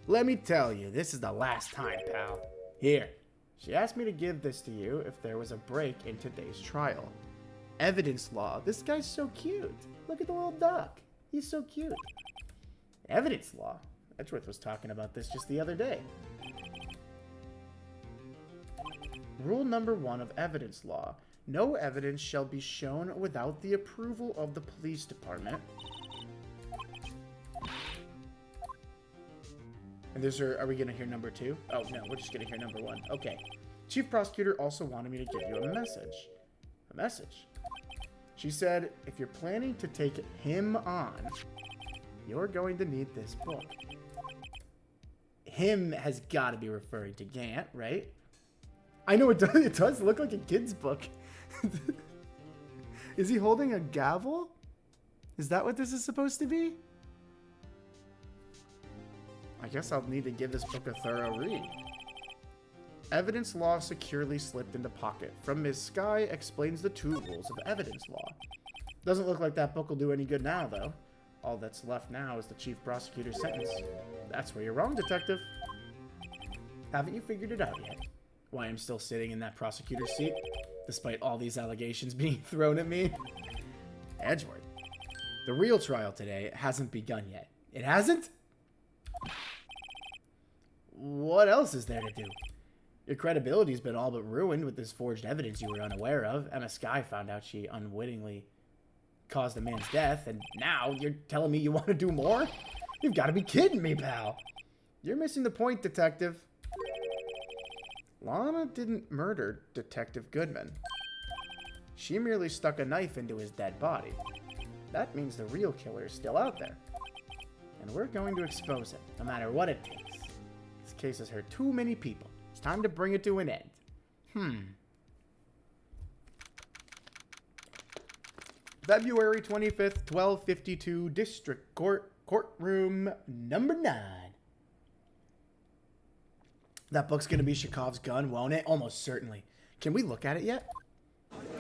Let me tell you, this is the last time, pal. Here, She asked me to give this to you if there was a break in today's trial. Evidence law. This guy's so cute. Look at the little duck. He's so cute. Evidence law. Edgeworth was talking about this just the other day. Rule number 1 of evidence law. No evidence shall be shown without the approval of the police department. And are we going to hear number 2? Oh, no, we're just going to hear number 1. Okay. Chief Prosecutor also wanted me to give you a message. A message? She said, if you're planning to take him on, you're going to need this book. Him has got to be referring to Gant, right? I know it does. It does look like a kid's book. Is he holding a gavel? Is that what this is supposed to be? I guess I'll need to give this book a thorough read. Evidence law securely slipped into pocket. From Ms. Sky explains the 2 rules of evidence law. Doesn't look like that book will do any good now, though. All that's left now is the chief prosecutor's sentence. That's where you're wrong, detective. Haven't you figured it out yet? Why I'm still sitting in that prosecutor's seat, despite all these allegations being thrown at me? Edgeworth. The real trial today hasn't begun yet. It hasn't? What else is there to do? Your credibility's been all but ruined with this forged evidence you were unaware of. Emma Sky found out she unwittingly caused a man's death, and now you're telling me you want to do more? You've got to be kidding me, pal. You're missing the point, detective. Lana didn't murder Detective Goodman. She merely stuck a knife into his dead body. That means the real killer is still out there. And we're going to expose it, no matter what it takes. This case has hurt too many people. It's time to bring it to an end. February 25th, 1252, District Court, Courtroom number 9. That book's gonna be Chekhov's gun, won't it? Almost certainly. Can we look at it yet?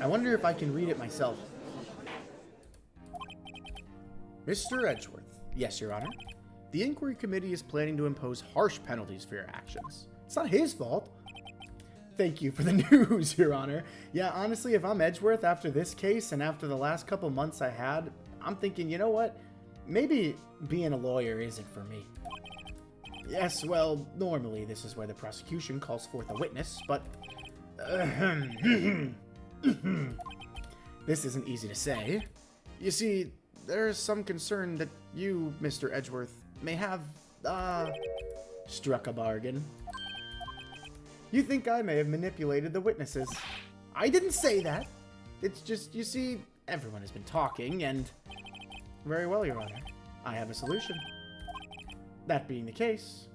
I wonder if I can read it myself. Mr. Edgeworth. Yes, Your Honor. The inquiry committee is planning to impose harsh penalties for your actions. It's not his fault. Thank you for the news, Your Honor. Yeah, honestly, if I'm Edgeworth after this case and after the last couple months I had, I'm thinking, you know what? Maybe being a lawyer isn't for me. Yes, well, normally this is where the prosecution calls forth a witness, but... this isn't easy to say. You see, there's some concern that you, Mr. Edgeworth, may have, struck a bargain. You think I may have manipulated the witnesses. I didn't say that. It's just, you see, everyone has been talking, and... Very well, Your Honor. I have a solution. That being the case,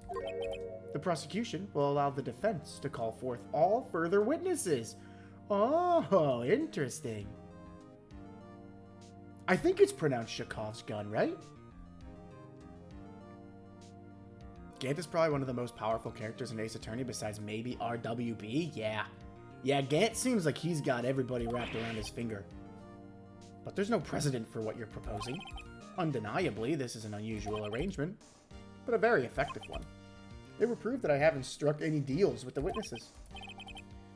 the prosecution will allow the defense to call forth all further witnesses. Oh, interesting. I think it's pronounced Chekhov's gun, right? Gant is probably one of the most powerful characters in Ace Attorney besides maybe RWB. Yeah, Gant seems like he's got everybody wrapped around his finger. But there's no precedent for what you're proposing. Undeniably, this is an unusual arrangement, but a very effective one. It would prove that I haven't struck any deals with the witnesses.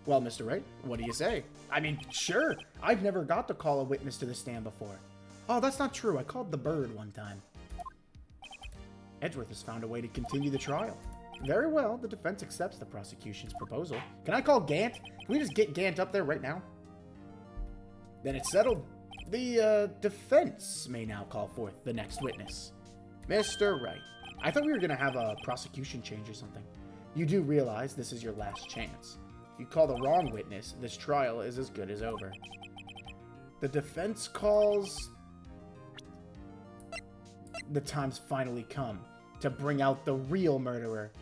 Well, Mr. Wright, what do you say? I mean, sure, I've never got to call a witness to the stand before. Oh, that's not true. I called the bird one time. Edgeworth has found a way to continue the trial. Very well, the defense accepts the prosecution's proposal. Can I call Gant? Can we just get Gant up there right now? Then it's settled. The defense may now call forth the next witness. Mr. Wright, I thought we were going to have a prosecution change or something. You do realize this is your last chance. If you call the wrong witness, this trial is as good as over. The defense calls... The time's finally come to bring out the real murderer.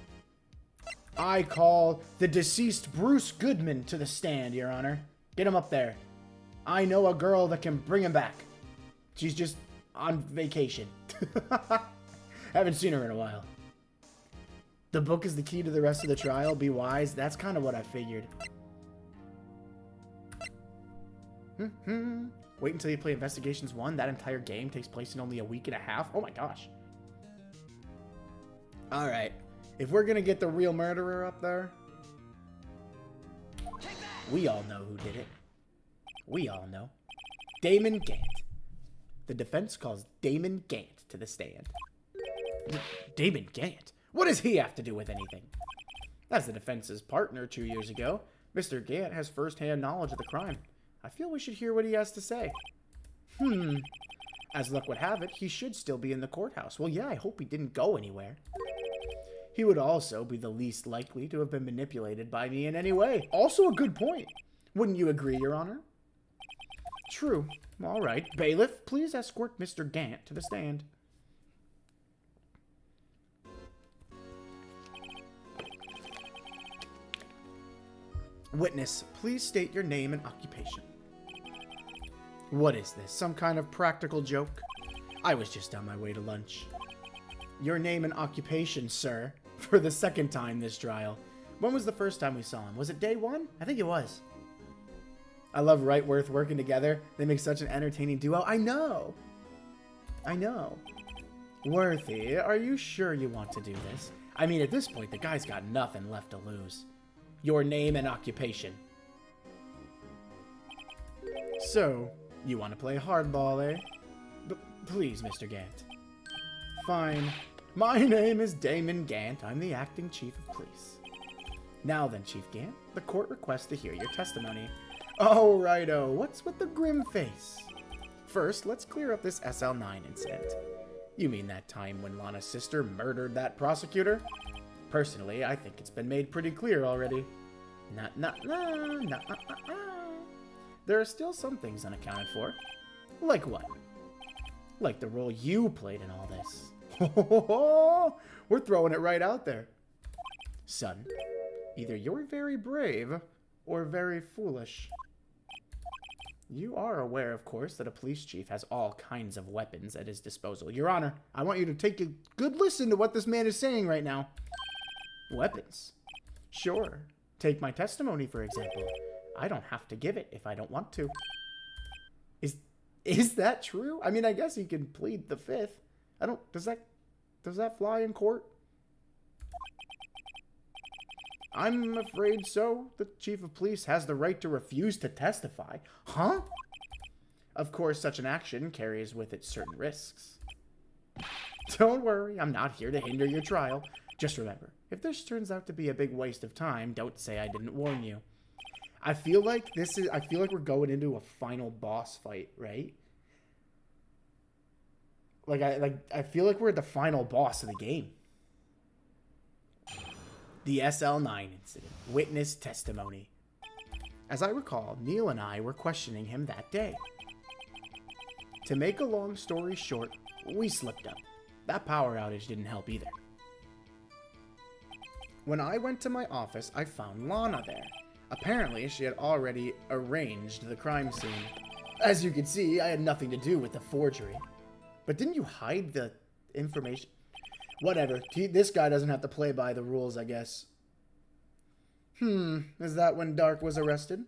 I call the deceased Bruce Goodman to the stand, Your Honor. Get him up there. I know a girl that can bring him back. She's just on vacation. Haven't seen her in a while. The book is the key to the rest of the trial. Be wise. That's kind of what I figured. Wait until you play Investigations 1. That entire game takes place in only a week and a half. Oh my gosh. Alright. If we're going to get the real murderer up there, We all know who did it. We all know. Damon Gant. The defense calls Damon Gant to the stand. Damon Gant? What does he have to do with anything? As the defense's partner 2 years ago, Mr. Gant has first-hand knowledge of the crime. I feel we should hear what he has to say. As luck would have it, he should still be in the courthouse. Well, yeah, I hope he didn't go anywhere. He would also be the least likely to have been manipulated by me in any way. Also a good point. Wouldn't you agree, Your Honor? True. All right. Bailiff, please escort Mr. Gant to the stand. Witness, please state your name and occupation. What is this? Some kind of practical joke? I was just on my way to lunch. Your name and occupation, sir. For the second time this trial. When was the first time we saw him? Was it day one? I think it was. I love Wright Worth working together. They make such an entertaining duo. I know. I know. Worthy, are you sure you want to do this? I mean, at this point, the guy's got nothing left to lose. Your name and occupation. So, you want to play hardball, eh? Please, Mr. Gant. Fine. My name is Damon Gant. I'm the acting chief of police. Now then, Chief Gant, the court requests to hear your testimony. Oh, righto. What's with the grim face? First, let's clear up this SL9 incident. You mean that time when Lana's sister murdered that prosecutor? Personally, I think it's been made pretty clear already. There are still some things unaccounted for. Like what? Like the role you played in all this. We're throwing it right out there. Son, either you're very brave or very foolish. You are aware, of course, that a police chief has all kinds of weapons at his disposal. Your Honor, I want you to take a good listen to what this man is saying right now. Weapons? Sure. Take my testimony, for example. I don't have to give it if I don't want to. Is that true? I mean, I guess he can plead the fifth. Does that fly in court? I'm afraid so. The chief of police has the right to refuse to testify. Huh? Of course, such an action carries with it certain risks. Don't worry, I'm not here to hinder your trial. Just remember, if this turns out to be a big waste of time, don't say I didn't warn you. I feel like we're going into a final boss fight, right? I feel like we're at the final boss of the game. The SL9 incident. Witness testimony. As I recall, Neil and I were questioning him that day. To make a long story short, we slipped up. That power outage didn't help either. When I went to my office, I found Lana there. Apparently, she had already arranged the crime scene. As you can see, I had nothing to do with the forgery. But didn't you hide the information? Whatever. This guy doesn't have to play by the rules, I guess. Is that when Dark was arrested?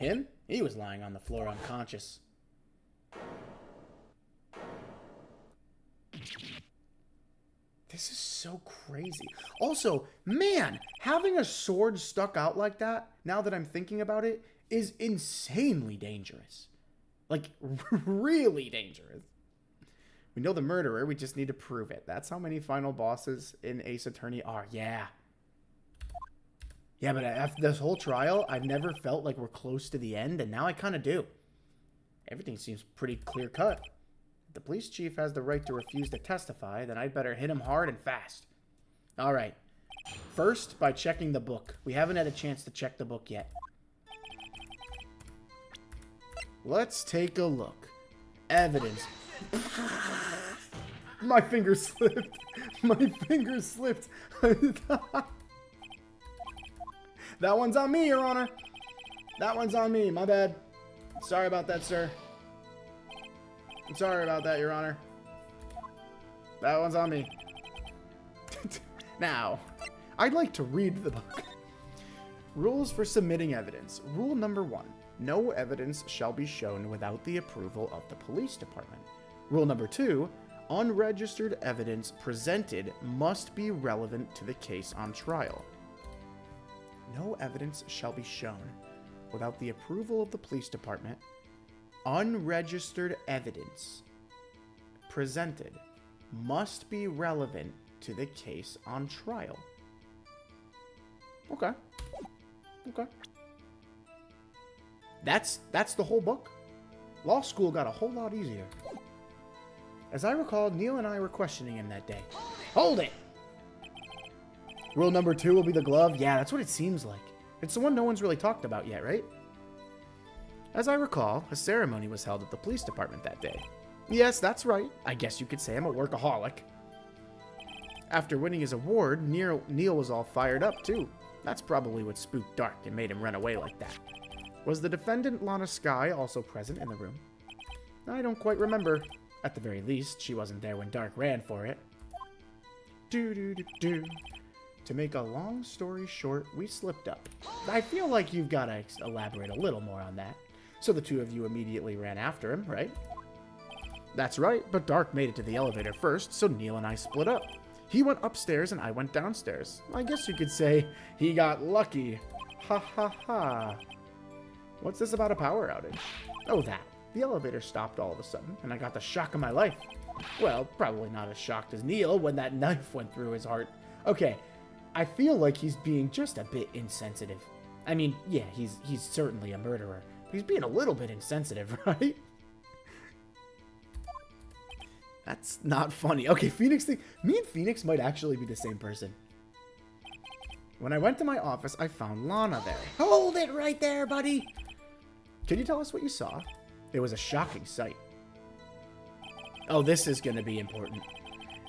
Him? He was lying on the floor unconscious. This is so crazy. Also, man, having a sword stuck out like that, now that I'm thinking about it, is insanely dangerous. Like, really dangerous. We know the murderer, we just need to prove it. That's how many final bosses in Ace Attorney are. Yeah. Yeah, but after this whole trial, I've never felt like we're close to the end, and now I kind of do. Everything seems pretty clear-cut. If the police chief has the right to refuse to testify, then I'd better hit him hard and fast. All right. First, by checking the book. We haven't had a chance to check the book yet. Let's take a look. Evidence. My finger slipped. My finger slipped. That one's on me, Your Honor. That one's on me. My bad. Sorry about that, sir. I'm sorry about that, Your Honor. That one's on me. Now, I'd like to read the book. Rules for submitting evidence. Rule number 1. No evidence shall be shown without the approval of the police department. Rule number 2. Unregistered evidence presented must be relevant to the case on trial. No evidence shall be shown. without the approval of the police department, unregistered evidence presented must be relevant to the case on trial. Okay. Okay. That's the whole book. Law school got a whole lot easier. As I recall, Neil and I were questioning him that day. Hold it! Rule number 2 will be the glove. Yeah, that's what it seems like. It's the one no one's really talked about yet, right? As I recall, a ceremony was held at the police department that day. Yes, that's right. I guess you could say I'm a workaholic. After winning his award, Neil was all fired up, too. That's probably what spooked Dark and made him run away like that. Was the defendant, Lana Skye, also present in the room? I don't quite remember. At the very least, she wasn't there when Dark ran for it. To make a long story short, we slipped up. I feel like you've got to elaborate a little more on that. So the two of you immediately ran after him, right? That's right, but Dark made it to the elevator first, so Neil and I split up. He went upstairs and I went downstairs. I guess you could say he got lucky. Ha ha ha. What's this about a power outage? Oh, that. The elevator stopped all of a sudden, and I got the shock of my life. Well, probably not as shocked as Neil when that knife went through his heart. Okay, I feel like he's being just a bit insensitive. I mean, yeah, he's certainly a murderer, but he's being a little bit insensitive, right? That's not funny. Okay, me and Phoenix might actually be the same person. When I went to my office, I found Lana there. Hold it right there, buddy! Can you tell us what you saw? It was a shocking sight. Oh, this is going to be important.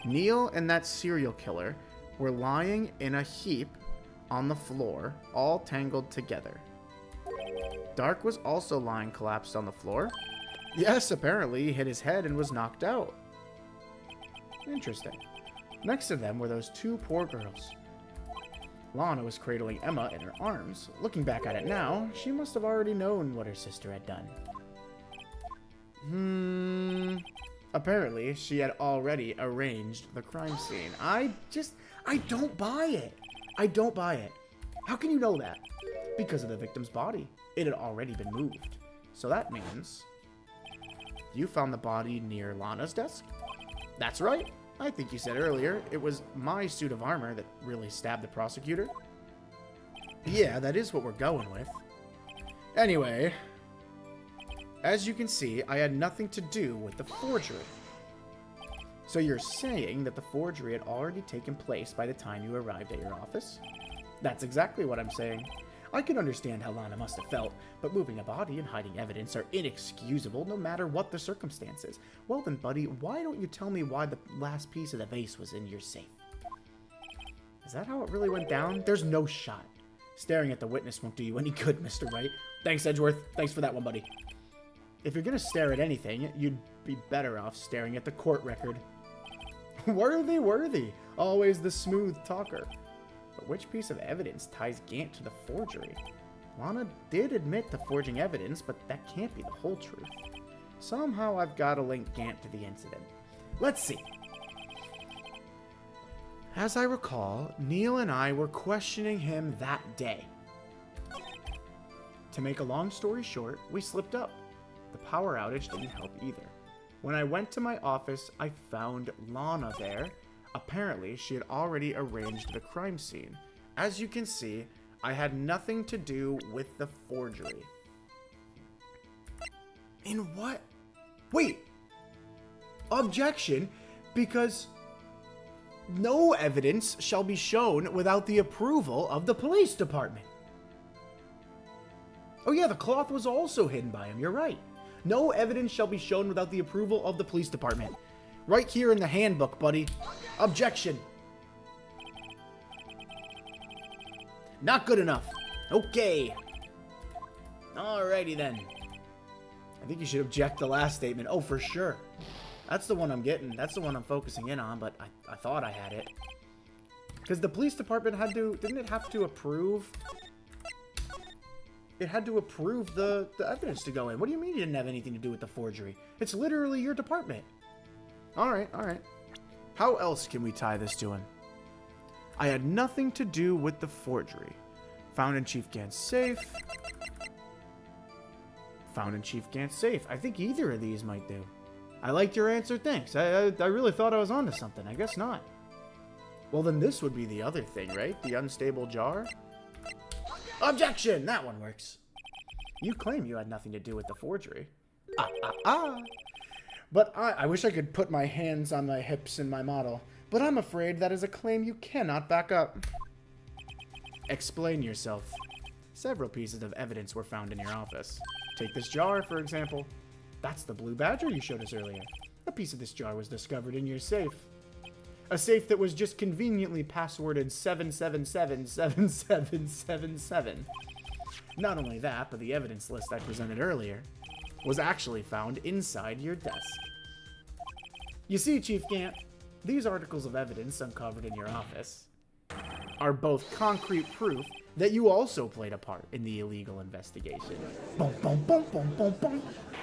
Neil and that serial killer were lying in a heap on the floor, all tangled together. Dark was also lying collapsed on the floor. Yes, apparently he hit his head and was knocked out. Interesting. Next to them were those two poor girls. Lana was cradling Emma in her arms. Looking back at it now, she must have already known what her sister had done. Apparently, she had already arranged the crime scene. I don't buy it. I don't buy it. How can you know that? Because of the victim's body. It had already been moved. So that means you found the body near Lana's desk? That's right. I think you said earlier it was my suit of armor that really stabbed the prosecutor. Yeah, that is what we're going with. Anyway, as you can see, I had nothing to do with the forgery. So you're saying that the forgery had already taken place by the time you arrived at your office? That's exactly what I'm saying. I can understand how Lana must have felt, but moving a body and hiding evidence are inexcusable no matter what the circumstances. Well then, buddy, why don't you tell me why the last piece of the vase was in your safe? Is that how it really went down? There's no shot. Staring at the witness won't do you any good, Mr. Wright. Thanks, Edgeworth. Thanks for that one, buddy. If you're gonna stare at anything, you'd be better off staring at the court record. Worthy. Always the smooth talker. But which piece of evidence ties Gant to the forgery? Lana did admit to forging evidence, but that can't be the whole truth. Somehow I've got to link Gant to the incident. Let's see. As I recall, Neil and I were questioning him that day. To make a long story short, we slipped up. The power outage didn't help either. When I went to my office, I found Lana there. Apparently, she had already arranged the crime scene. As you can see, I had nothing to do with the forgery. In what? Wait! Objection, because no evidence shall be shown without the approval of the police department. Oh yeah, the cloth was also hidden by him, you're right. No evidence shall be shown without the approval of the police department. Right here in the handbook, buddy. Objection. Not good enough. Okay. Alrighty then. I think you should object the last statement. Oh, for sure. That's the one I'm getting. That's the one I'm focusing in on, but I thought I had it. Because the police department had to... Didn't it have to approve... It had to approve the evidence to go in. What do you mean you didn't have anything to do with the forgery? It's literally your department. Alright. How else can we tie this to him? I had nothing to do with the forgery. Found in Chief Gant's safe. Found in Chief Gant's safe. I think either of these might do. I liked your answer, thanks. I really thought I was onto something. I guess not. Well, then this would be the other thing, right? The unstable jar? Objection! That one works. You claim you had nothing to do with the forgery. But I wish I could put my hands on my hips in my model, but I'm afraid that is a claim you cannot back up. Explain yourself. Several pieces of evidence were found in your office. Take this jar, for example. That's the blue badger you showed us earlier. A piece of this jar was discovered in your safe. A safe that was just conveniently passworded 7777777. Not only that, but the evidence list I presented earlier was actually found inside your desk. You see, Chief Gant, these articles of evidence uncovered in your office are both concrete proof that you also played a part in the illegal investigation. Boom, boom, boom, boom, boom, boom.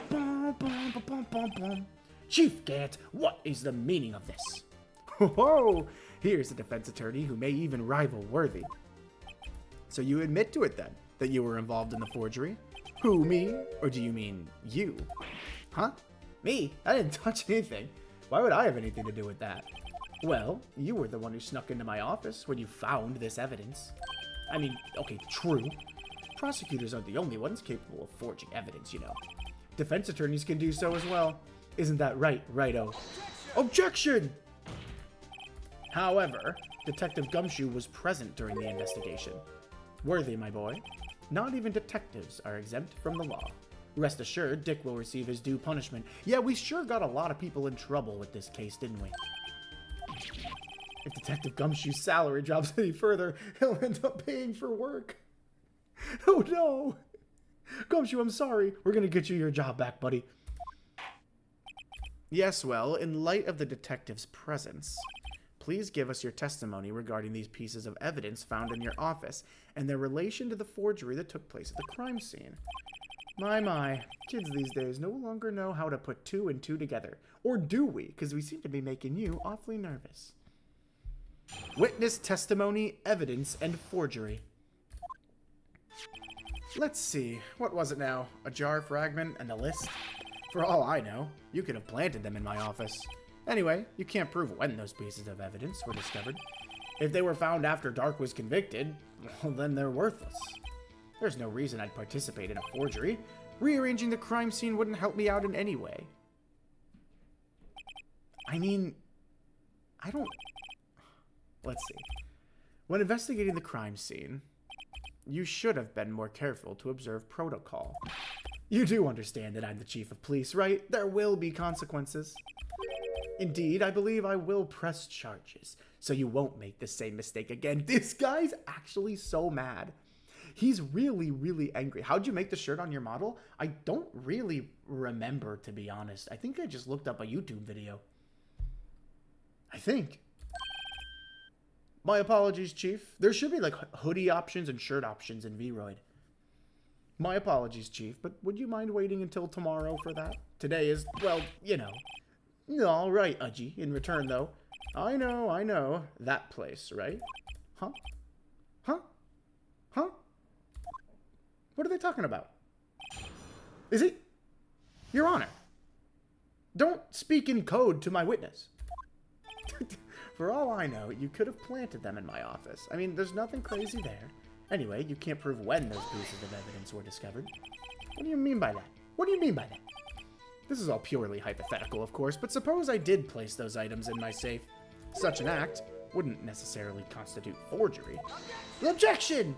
Boom, boom, boom, boom, boom. Chief Gant, what is the meaning of this? Whoa, here's a defense attorney who may even rival Worthy. So you admit to it then, that you were involved in the forgery? Who, me? Or do you mean you? Huh? Me? I didn't touch anything. Why would I have anything to do with that? Well, you were the one who snuck into my office when you found this evidence. I mean, okay, true. Prosecutors aren't the only ones capable of forging evidence, you know. Defense attorneys can do so as well. Isn't that right, Righto? Objection! However, Detective Gumshoe was present during the investigation. Worthy, my boy. Not even detectives are exempt from the law. Rest assured, Dick will receive his due punishment. Yeah, we sure got a lot of people in trouble with this case, didn't we? If Detective Gumshoe's salary drops any further, he'll end up paying for work. Oh no! Gumshoe, I'm sorry. We're gonna get you your job back, buddy. Yes, well, in light of the detective's presence, please give us your testimony regarding these pieces of evidence found in your office and their relation to the forgery that took place at the crime scene. My, kids these days no longer know how to put two and two together. Or do we? Because we seem to be making you awfully nervous. Witness testimony, evidence, and forgery. Let's see, what was it now? A jar fragment and a list? For all I know, you could have planted them in my office. Anyway, you can't prove when those pieces of evidence were discovered. If they were found after Dark was convicted, well, then they're worthless. There's no reason I'd participate in a forgery. Rearranging the crime scene wouldn't help me out in any way. I mean, let's see. When investigating the crime scene, you should have been more careful to observe protocol. You do understand that I'm the chief of police, right? There will be consequences. Indeed, I believe I will press charges, so you won't make the same mistake again. This guy's actually so mad. He's really, really angry. How'd you make the shirt on your model? I don't really remember, to be honest. I think I just looked up a YouTube video. I think. My apologies, Chief. There should be like hoodie options and shirt options in V-Roid. My apologies, Chief, but would you mind waiting until tomorrow for that? Today is, well, you know. All right, Udgy. In return, though, I know. That place, right? Huh? Huh? Huh? What are they talking about? Is it? Your Honor, don't speak in code to my witness. For all I know, you could have planted them in my office. I mean, there's nothing crazy there. Anyway, you can't prove when those pieces of evidence were discovered. What do you mean by that? What do you mean by that? This is all purely hypothetical, of course, but suppose I did place those items in my safe. Such an act wouldn't necessarily constitute forgery. Objection!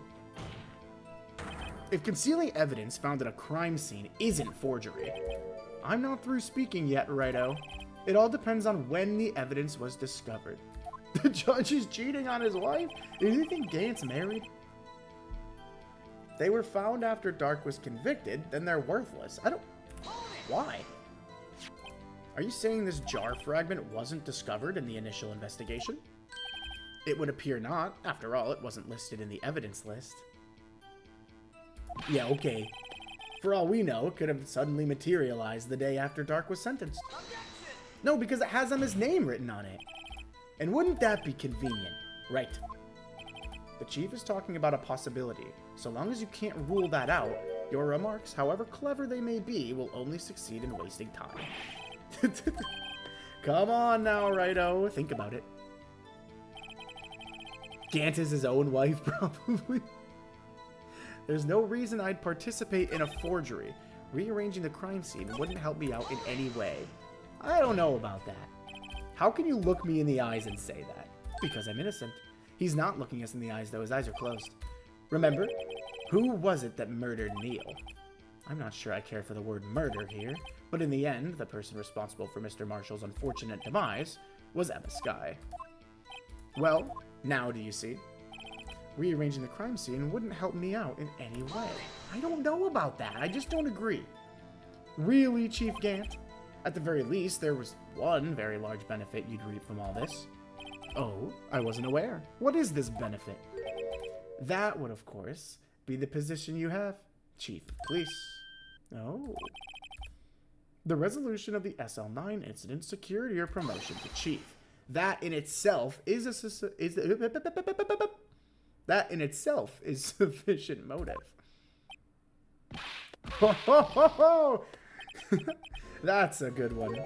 If concealing evidence found at a crime scene isn't forgery, I'm not through speaking yet, Righto. It all depends on when the evidence was discovered. The judge is cheating on his wife? Do you think Gant's married? They were found after Dark was convicted, then they're worthless. Why? Are you saying this jar fragment wasn't discovered in the initial investigation? It would appear not. After all, it wasn't listed in the evidence list. Yeah, okay. For all we know, it could have suddenly materialized the day after Dark was sentenced. No, because it has his name written on it. And wouldn't that be convenient? Right. The chief is talking about a possibility. So long as you can't rule that out, Your remarks, however clever they may be, will only succeed in wasting time. Come on now, Righto. Think about it. Gant is his own wife, probably. There's no reason I'd participate in a forgery. Rearranging the crime scene wouldn't help me out in any way. I don't know about that. How can you look me in the eyes and say that? Because I'm innocent. He's not looking us in the eyes, though. His eyes are closed. Remember? Who was it that murdered Neil? I'm not sure I care for the word murder here, but in the end, the person responsible for Mr. Marshall's unfortunate demise was Emma Skye. Well, now do you see? Rearranging the crime scene wouldn't help me out in any way. I don't know about that. I just don't agree. Really, Chief Gant? At the very least, there was one very large benefit you'd reap from all this. Oh, I wasn't aware. What is this benefit? That would, of course, be the position you have, Chief of Police. Oh. The resolution of the SL9 incident secured your promotion to Chief. That in itself is that in itself is sufficient motive. Ho, ho, ho, ho! That's a good one.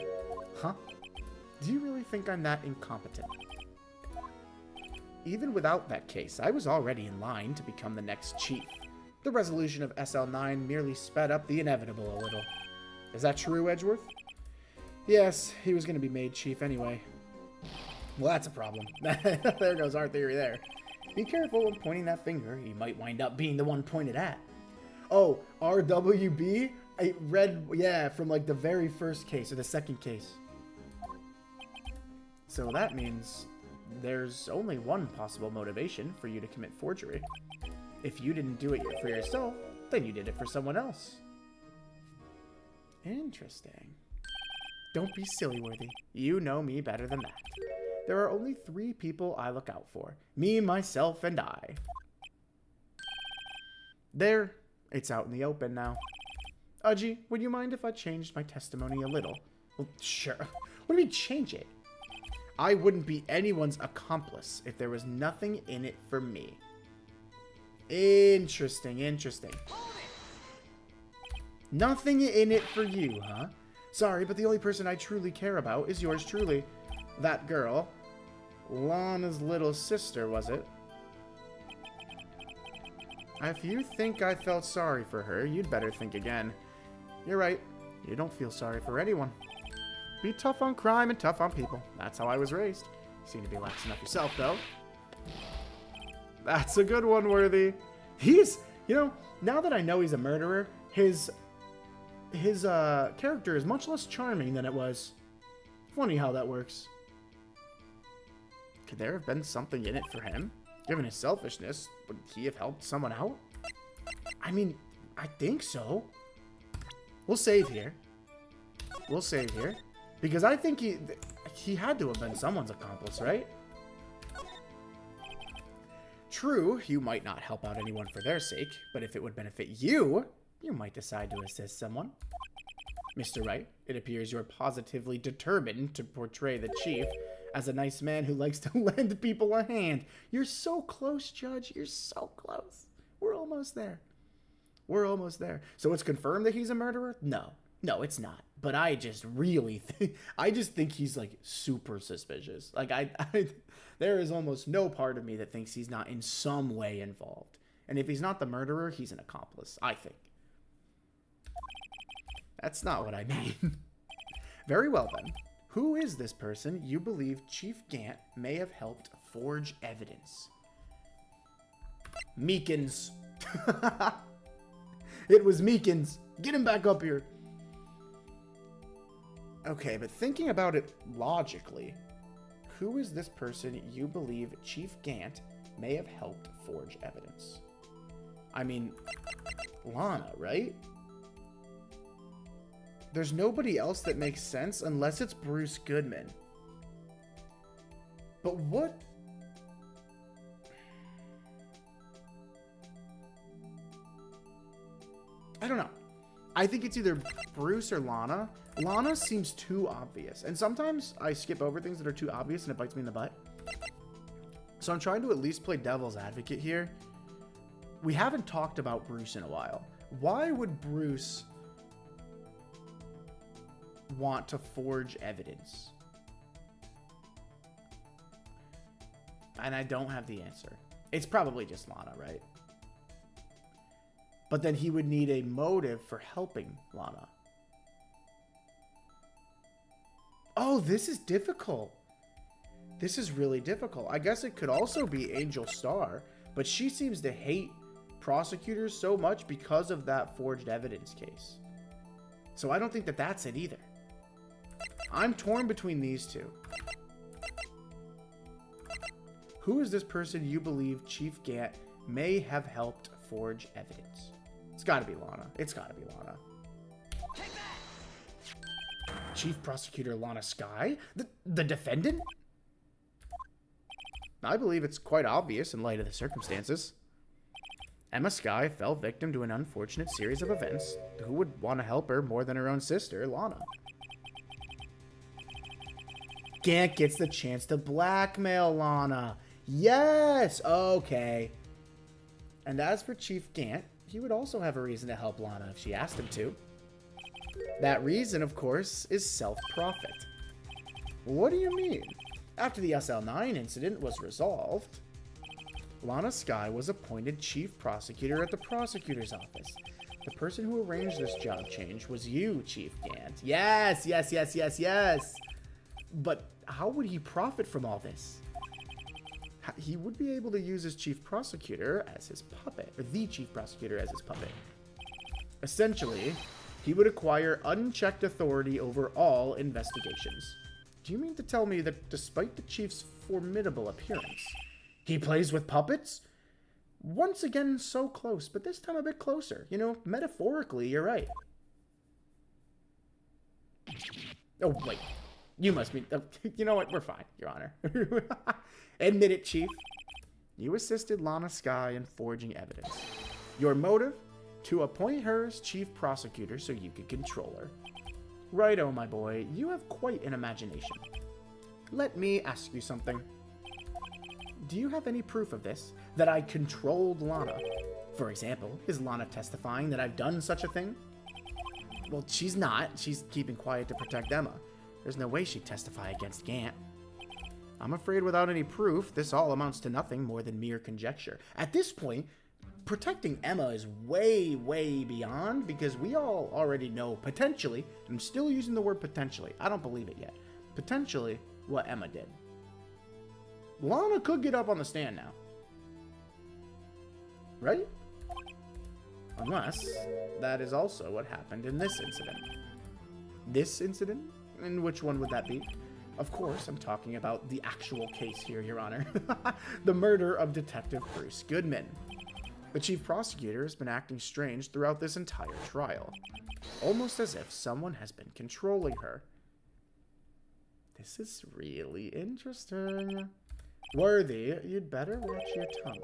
Huh? Do you really think I'm that incompetent? Even without that case, I was already in line to become the next chief. The resolution of SL9 merely sped up the inevitable a little. Is that true, Edgeworth? Yes, he was going to be made chief anyway. Well, that's a problem. There goes our theory there. Be careful when pointing that finger. He might wind up being the one pointed at. Oh, RWB? I read, yeah, from like the very first case or the second case. So that means there's only one possible motivation for you to commit forgery. If you didn't do it for yourself, then you did it for someone else. Interesting. Don't be silly, Worthy. You know me better than that. There are only 3 people I look out for. Me, myself, and I. There. It's out in the open now. Udgy, would you mind if I changed my testimony a little? Well, sure. What do you mean change it? I wouldn't be anyone's accomplice if there was nothing in it for me. Interesting, interesting. Nothing in it for you, huh? Sorry, but the only person I truly care about is yours truly. That girl. Lana's little sister, was it? If you think I felt sorry for her, you'd better think again. You're right. You don't feel sorry for anyone. Be tough on crime and tough on people. That's how I was raised. You seem to be lax enough yourself, though. That's a good one, Worthy. He's, you know, now that I know he's a murderer, his character is much less charming than it was. Funny how that works. Could there have been something in it for him? Given his selfishness, would he have helped someone out? I mean, I think so. We'll save here. We'll save here. Because I think he had to have been someone's accomplice, right? True, you might not help out anyone for their sake, but if it would benefit you, you might decide to assist someone. Mr. Wright, it appears you're positively determined to portray the chief as a nice man who likes to lend people a hand. You're so close, Judge. You're so close. We're almost there. We're almost there. So it's confirmed that he's a murderer? No. No, it's not. But I just really think, I just think he's like super suspicious. Like there is almost no part of me that thinks he's not in some way involved. And if he's not the murderer, he's an accomplice, I think. That's not what I mean. Very well then. Who is this person you believe Chief Gant may have helped forge evidence? Meekins. It was Meekins. Get him back up here. Okay, but thinking about it logically, who is this person you believe Chief Gant may have helped forge evidence? I mean, Lana, right? There's nobody else that makes sense unless it's Bruce Goodman. But what? I don't know. I think it's either Bruce or Lana. Lana seems too obvious. And sometimes I skip over things that are too obvious and it bites me in the butt. So I'm trying to at least play devil's advocate here. We haven't talked about Bruce in a while. Why would Bruce want to forge evidence? And I don't have the answer. It's probably just Lana, right? But then he would need a motive for helping Lana. Oh, this is difficult. This is really difficult. I guess it could also be Angel Star, but she seems to hate prosecutors so much because of that forged evidence case. So I don't think that that's it either. I'm torn between these two. Who is this person you believe Chief Gant may have helped forge evidence? It's gotta be Lana. It's gotta be Lana. Chief Prosecutor Lana Skye? The defendant? I believe it's quite obvious in light of the circumstances. Emma Skye fell victim to an unfortunate series of events. Who would want to help her more than her own sister, Lana? Gant gets the chance to blackmail Lana. Yes! Okay. And as for Chief Gant, he would also have a reason to help Lana if she asked him to. That reason, of course, is self-profit. What do you mean? After the SL9 incident was resolved, Lana Skye was appointed chief prosecutor at the prosecutor's office. The person who arranged this job change was you, Chief Gant. Yes, yes, yes, yes, yes. But how would he profit from all this? He would be able to use his chief prosecutor as his puppet, or the chief prosecutor as his puppet. Essentially, he would acquire unchecked authority over all investigations. Do you mean to tell me that despite the chief's formidable appearance, he plays with puppets? Once again, so close, but this time a bit closer. You know, metaphorically, you're right. Oh, wait. You must be... you know what? We're fine, Your Honor. Admit it, Chief. You assisted Lana Skye in forging evidence. Your motive? To appoint her as chief prosecutor so you could control her. Righto, my boy. You have quite an imagination. Let me ask you something. Do you have any proof of this? That I controlled Lana? For example, is Lana testifying that I've done such a thing? Well, she's not. She's keeping quiet to protect Emma. There's no way she'd testify against Gant. I'm afraid without any proof, this all amounts to nothing more than mere conjecture. At this point, protecting Emma is way, way beyond, because we all already know potentially, I'm still using the word potentially, I don't believe it yet, potentially what Emma did. Lana could get up on the stand now. Right? Unless that is also what happened in this incident. This incident? And which one would that be? Of course, I'm talking about the actual case here, Your Honor. The murder of Detective Bruce Goodman. The chief prosecutor has been acting strange throughout this entire trial. Almost as if someone has been controlling her. This is really interesting. Worthy, you'd better watch your tongue.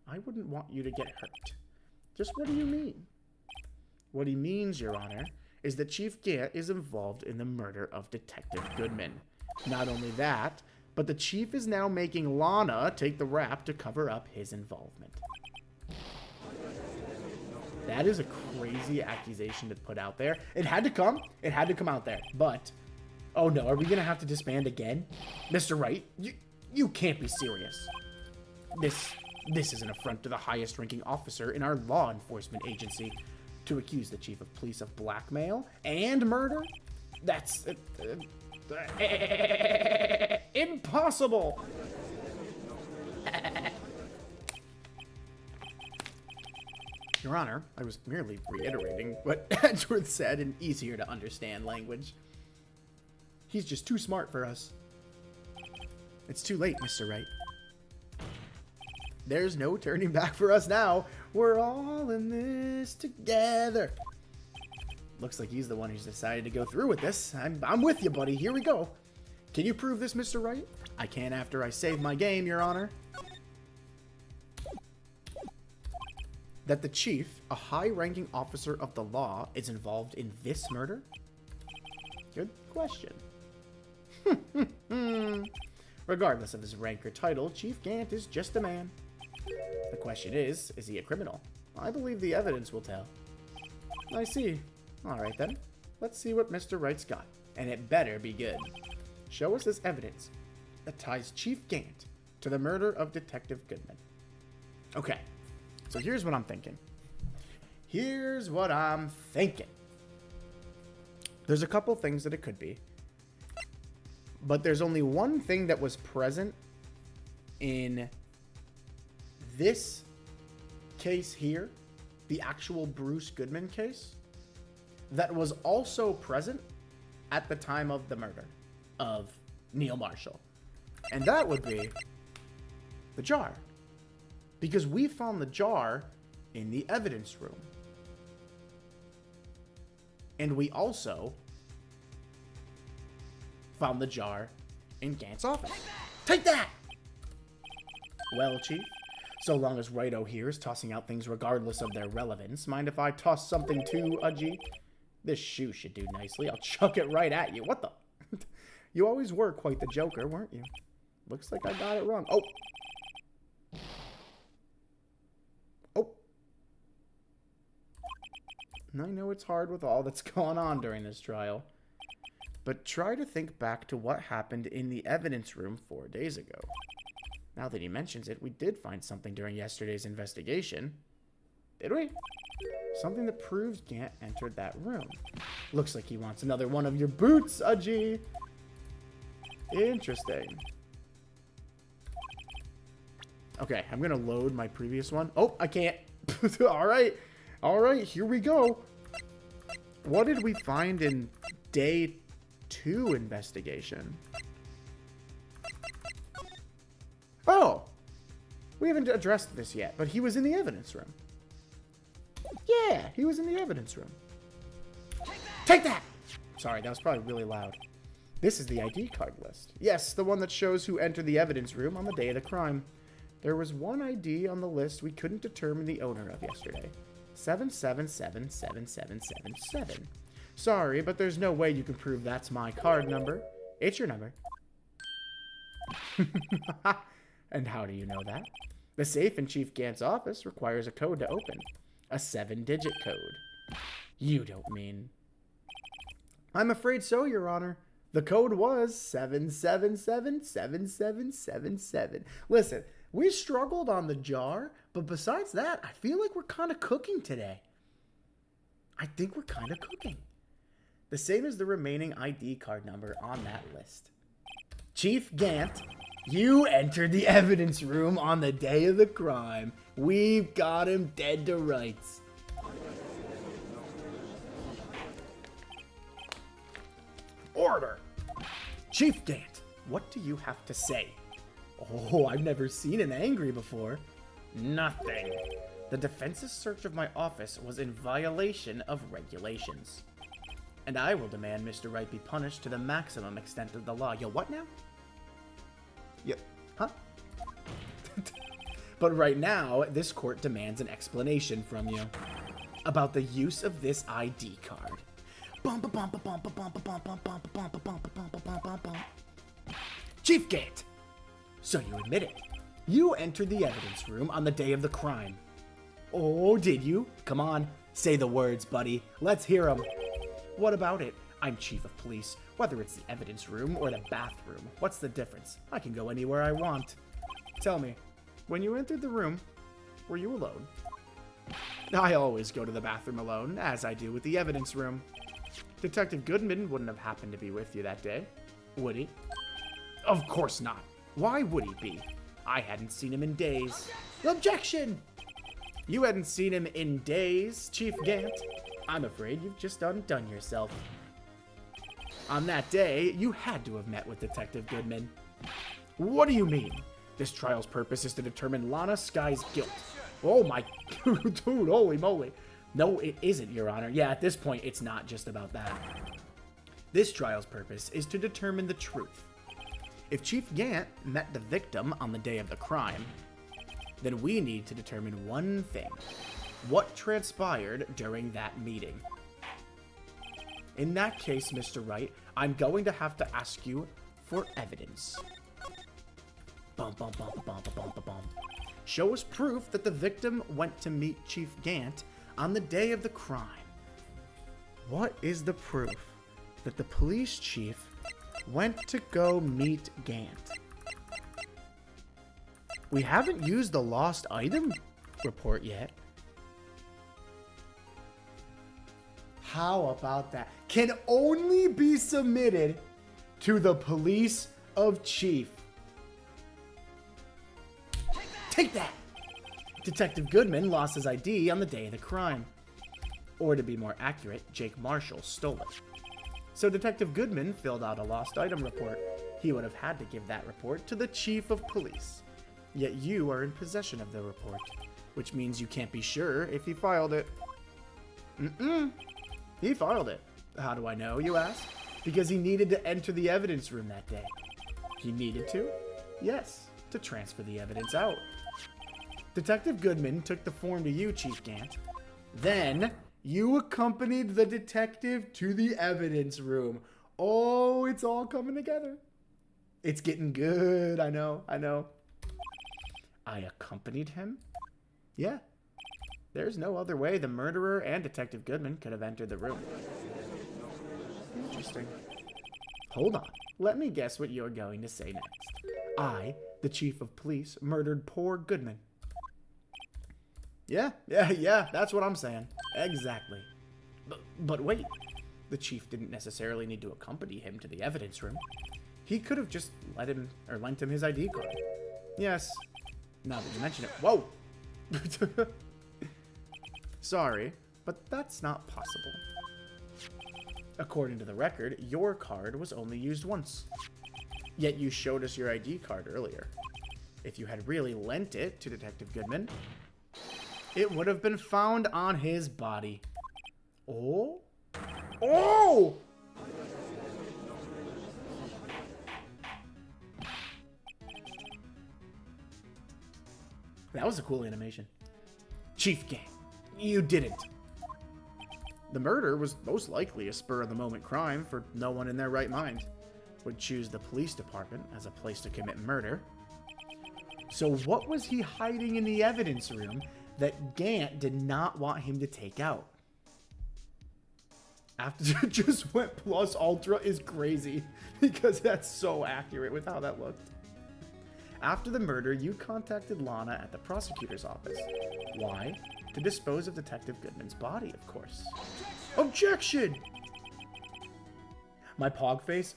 I wouldn't want you to get hurt. Just what do you mean? What he means, Your Honor, is that Chief Gant is involved in the murder of Detective Goodman. Not only that, but the chief is now making Lana take the rap to cover up his involvement. That is a crazy accusation to put out there. It had to come. It had to come out there. But, oh no, are we going to have to disband again? Mr. Wright, you can't be serious. This is an affront to the highest ranking officer in our law enforcement agency. To accuse the chief of police of blackmail and murder? That's impossible. Your Honor, I was merely reiterating what Edgeworth said in easier to understand language. He's just too smart for us. It's too late, Mr. Wright. There's no turning back for us now. We're all in this together. Looks like he's the one who's decided to go through with this. I'm with you, buddy. Here we go. Can you prove this, Mr. Wright? I can after I save my game, Your Honor. That the chief, a high-ranking officer of the law, is involved in this murder? Good question. Regardless of his rank or title, Chief Gant is just a man. The question is he a criminal? I believe the evidence will tell. I see. Alright then. Let's see what Mr. Wright's got. And it better be good. Show us this evidence that ties Chief Gant to the murder of Detective Goodman. Okay. So here's what I'm thinking. Here's what I'm thinking. There's a couple things that it could be. But there's only one thing that was present in this case here, the actual Bruce Goodman case, that was also present at the time of the murder of Neil Marshall. And that would be the jar. Because we found the jar in the evidence room. And we also found the jar in Gant's office. Take that! Well, Chief, so long as Wright here is tossing out things regardless of their relevance, mind if I toss something too, Udgy? This shoe should do nicely. I'll chuck it right at you. What the? You always were quite the joker, weren't you? Looks like I got it wrong. Oh! Oh! I know it's hard with all that's gone on during this trial. But try to think back to what happened in the evidence room 4 days ago. Now that he mentions it, we did find something during yesterday's investigation. Did we? Something that proves Gant entered that room. Looks like he wants another one of your boots, Udgy. Interesting. Okay, I'm going to load my previous one. Oh, I can't. All right. All right, here we go. What did we find in day 2 investigation? Oh, we haven't addressed this yet, but he was in the evidence room. Yeah, he was in the evidence room. Take that! Sorry, that was probably really loud. This is the ID card list. Yes, the one that shows who entered the evidence room on the day of the crime. There was one ID on the list we couldn't determine the owner of yesterday. 7777777. Sorry, but there's no way you can prove that's my card number. It's your number. And how do you know that? The safe in Chief Gant's office requires a code to open. A 7-digit code. You don't mean... I'm afraid so, Your Honor. The code was 7777777. Listen, we struggled on the jar, but besides that, I feel like we're kind of cooking today. I think we're kind of cooking. The same as the remaining ID card number on that list. Chief Gant, you entered the evidence room on the day of the crime. We've got him dead to rights. Order! Chief Gant, what do you have to say? Oh, I've never seen him angry before. Nothing. The defense's search of my office was in violation of regulations. And I will demand Mr. Wright be punished to the maximum extent of the law. Yo, what now? Yeah, huh? But right now, this court demands an explanation from you about the use of this ID card. Chief Gant, so you admit it. You entered the evidence room on the day of the crime. Oh, did you? Come on, say the words, buddy. Let's hear them. What about it? I'm chief of police. Whether it's the evidence room or the bathroom, what's the difference? I can go anywhere I want. Tell me, when you entered the room, were you alone? I always go to the bathroom alone, as I do with the evidence room. Detective Goodman wouldn't have happened to be with you that day, would he? Of course not. Why would he be? I hadn't seen him in days. Objection! You hadn't seen him in days, Chief Gant. I'm afraid you've just undone yourself. On that day, you had to have met with Detective Goodman. What do you mean? This trial's purpose is to determine Lana Sky's guilt. Oh my... Dude, holy moly. No, it isn't, Your Honor. Yeah, at this point, it's not just about that. This trial's purpose is to determine the truth. If Chief Gant met the victim on the day of the crime, then we need to determine one thing. What transpired during that meeting? In that case, Mr. Wright, I'm going to have to ask you for evidence. Bum, bum, bum, bum, bum, bum, bum. Show us proof that the victim went to meet Chief Gant on the day of the crime. What is the proof that the police chief went to go meet Gant? We haven't used the lost item report yet. How about that? Can only be submitted to the police of chief. Take that! Detective Goodman lost his ID on the day of the crime. Or to be more accurate, Jake Marshall stole it. So Detective Goodman filled out a lost item report. He would have had to give that report to the chief of police. Yet you are in possession of the report, which means you can't be sure if he filed it. He filed it. How do I know, you ask? Because he needed to enter the evidence room that day. He needed to? Yes, to transfer the evidence out. Detective Goodman took the form to you, Chief Gant. Then, you accompanied the detective to the evidence room. Oh, it's all coming together. It's getting good. I know. I accompanied him? Yeah. There's no other way the murderer and Detective Goodman could have entered the room. Interesting. Hold on. Let me guess what you're going to say next. I, the chief of police, murdered poor Goodman. Yeah, that's what I'm saying. Exactly. But wait. The chief didn't necessarily need to accompany him to the evidence room. He could have just lent him his ID card. Yes. Now that you mention it. Whoa! Sorry, but that's not possible. According to the record, your card was only used once. Yet you showed us your ID card earlier. If you had really lent it to Detective Goodman, it would have been found on his body. Oh? Oh! That was a cool animation. Chief Gang, you didn't. The murder was most likely a spur-of-the-moment crime, for no one in their right mind would choose the police department as a place to commit murder. So what was he hiding in the evidence room that Gant did not want him to take out? After it just went plus ultra is crazy, because that's so accurate with how that looked. After the murder, you contacted Lana at the prosecutor's office. Why? To dispose of Detective Goodman's body, of course. Objection! My pog face?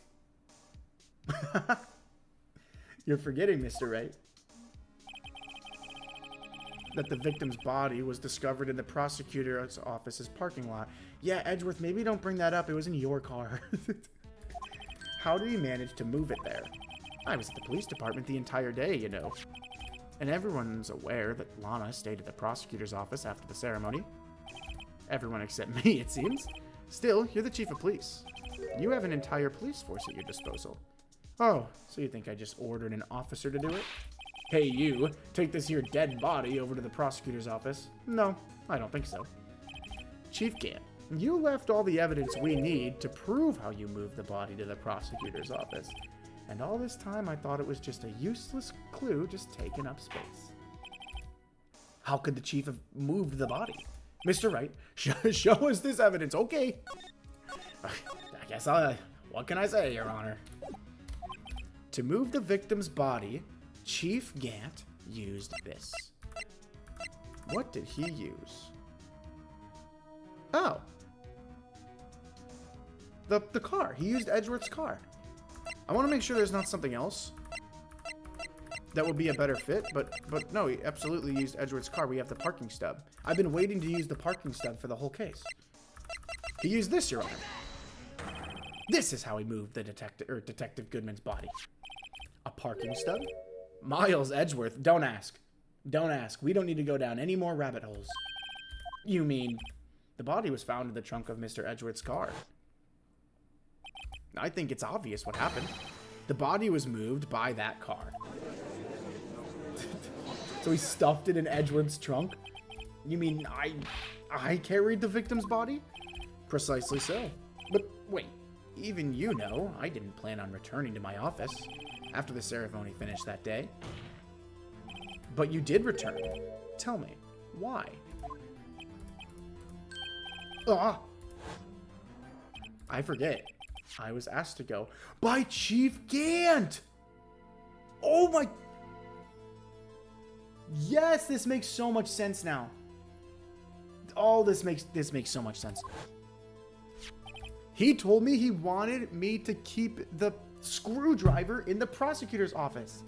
You're forgetting, Mr. Wright, that the victim's body was discovered in the prosecutor's office's parking lot. Yeah, Edgeworth, maybe don't bring that up. It was in your car. How did he manage to move it there? I was at the police department the entire day, you know. And everyone's aware that Lana stayed at the prosecutor's office after the ceremony. Everyone except me, it seems. Still, you're the chief of police. You have an entire police force at your disposal. Oh, so you think I just ordered an officer to do it? Hey, you, take this here dead body over to the prosecutor's office. No, I don't think so. Chief Gant, you left all the evidence we need to prove how you moved the body to the prosecutor's office. And all this time, I thought it was just a useless clue just taking up space. How could the chief have moved the body? Mr. Wright, show us this evidence, okay? I guess what can I say, Your Honor? To move the victim's body, Chief Gant used this. What did he use? Oh. The car. He used Edgeworth's car. I want to make sure there's not something else that would be a better fit, but no, he absolutely used Edgeworth's car. We have the parking stub. I've been waiting to use the parking stub for the whole case. He used this, Your Honor. This is how he moved the Detective Goodman's body. A parking stub? Miles Edgeworth, don't ask. Don't ask. We don't need to go down any more rabbit holes. You mean the body was found in the trunk of Mr. Edgeworth's car? I think it's obvious what happened. The body was moved by that car. So he stuffed it in Edgeworth's trunk? You mean I carried the victim's body? Precisely so. But wait, even you know I didn't plan on returning to my office after the ceremony finished that day. But you did return. Tell me, why? I forget. I was asked to go by Chief Gant. Oh my... Yes, this makes so much sense now. All this makes so much sense. He told me he wanted me to keep the screwdriver in the prosecutor's office.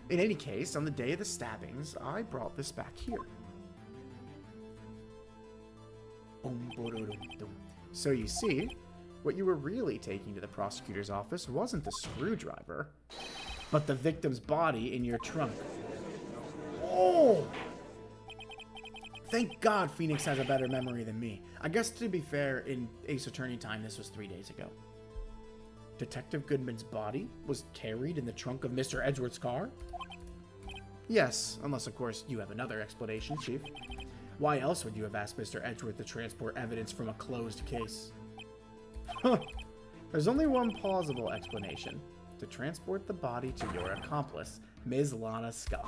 In any case, on the day of the stabbings, I brought this back here. So you see, what you were really taking to the prosecutor's office wasn't the screwdriver, but the victim's body in your trunk. Oh! Thank God Phoenix has a better memory than me. I guess, to be fair, in Ace Attorney time, this was 3 days ago. Detective Goodman's body was carried in the trunk of Mr. Edgeworth's car? Yes, unless, of course, you have another explanation, Chief. Why else would you have asked Mr. Edgeworth to transport evidence from a closed case? There's only one plausible explanation. To transport the body to your accomplice, Ms. Lana Skye.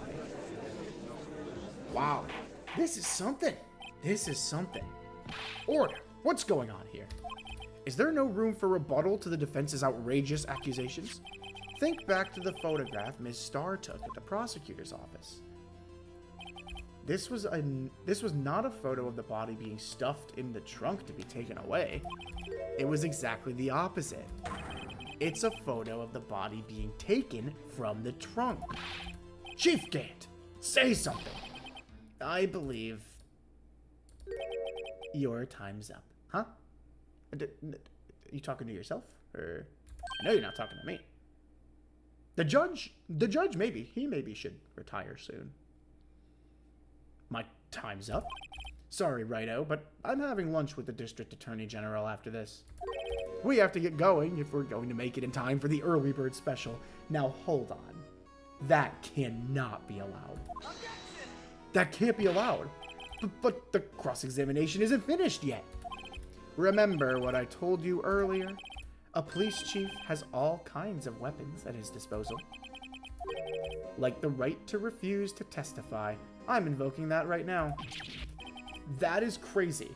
Wow. This is something. This is something. Order. What's going on here? Is there no room for rebuttal to the defense's outrageous accusations? Think back to the photograph Ms. Starr took at the prosecutor's office. This was not a photo of the body being stuffed in the trunk to be taken away. It was exactly the opposite. It's a photo of the body being taken from the trunk. Chief Gant, say something. I believe your time's up. Huh? You talking to yourself? Or I know you're not talking to me. The judge maybe. He maybe should retire soon. My time's up? Sorry, Righto, but I'm having lunch with the District Attorney General after this. We have to get going if we're going to make it in time for the early bird special. Now, hold on. That cannot be allowed. Objection! That can't be allowed. But the cross-examination isn't finished yet. Remember what I told you earlier? A police chief has all kinds of weapons at his disposal. Like the right to refuse to testify. I'm invoking that right now. That is crazy.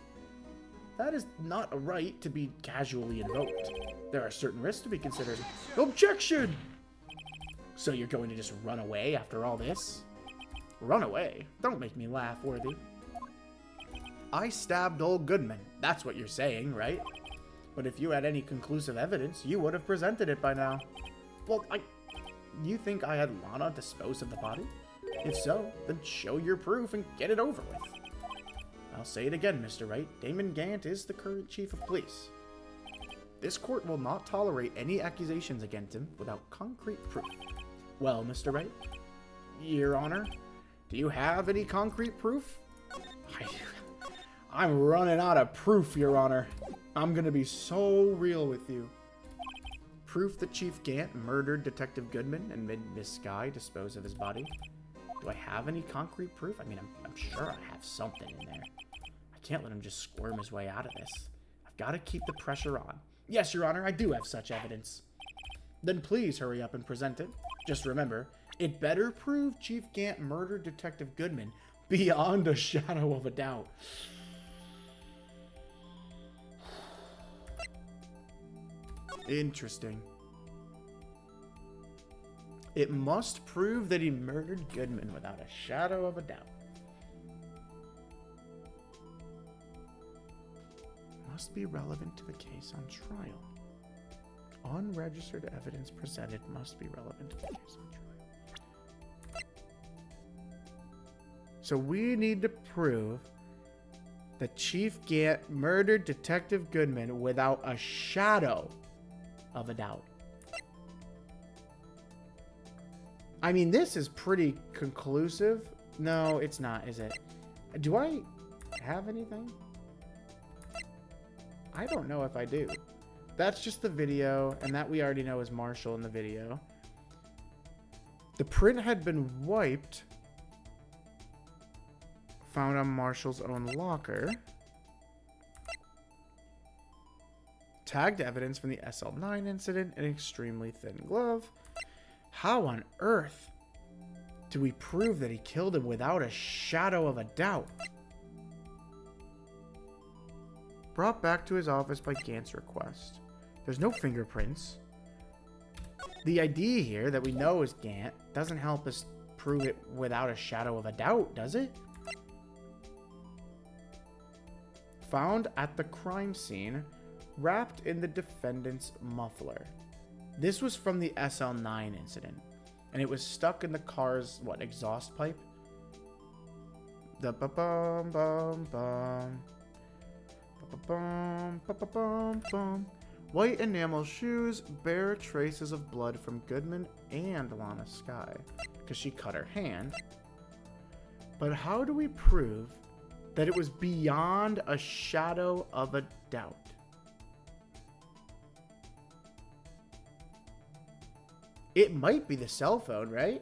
That is not a right to be casually invoked. There are certain risks to be considered. Objection! So you're going to just run away after all this? Run away? Don't make me laugh, Worthy. I stabbed old Goodman. That's what you're saying, right? But if you had any conclusive evidence, you would have presented it by now. Well, you think I had Lana dispose of the body? If so, then show your proof and get it over with. I'll say it again, Mr. Wright. Damon Gant is the current chief of police. This court will not tolerate any accusations against him without concrete proof. Well, Mr. Wright, Your Honor, do you have any concrete proof? I'm running out of proof, Your Honor. I'm gonna be so real with you. Proof that Chief Gant murdered Detective Goodman and made Miss Skye dispose of his body. Do I have any concrete proof? I mean, I'm sure I have something in there. I can't let him just squirm his way out of this. I've got to keep the pressure on. Yes, Your Honor, I do have such evidence. Then please hurry up and present it. Just remember, it better prove Chief Gant murdered Detective Goodman beyond a shadow of a doubt. Interesting. It must prove that he murdered Goodman without a shadow of a doubt. Must be relevant to the case on trial. Unregistered evidence presented must be relevant to the case on trial. So we need to prove that Chief Gant murdered Detective Goodman without a shadow of a doubt. I mean, this is pretty conclusive. No, it's not, is it? Do I have anything? I don't know if I do. That's just the video, and that we already know is Marshall in the video. The print had been wiped. Found on Marshall's own locker. Tagged evidence from the SL9 incident, an extremely thin glove. How on earth do we prove that he killed him without a shadow of a doubt? Brought back to his office by Gant's request. There's no fingerprints. The ID here that we know is Gant doesn't help us prove it without a shadow of a doubt, does it? Found at the crime scene, wrapped in the defendant's muffler. This was from the SL9 incident, and it was stuck in the car's, what, exhaust pipe? The ba-bum, bum, bum. Ba-ba-bum, ba-ba-bum, bum. White enamel shoes bear traces of blood from Goodman and Lana Skye, because she cut her hand. But how do we prove that it was beyond a shadow of a doubt? It might be the cell phone, right?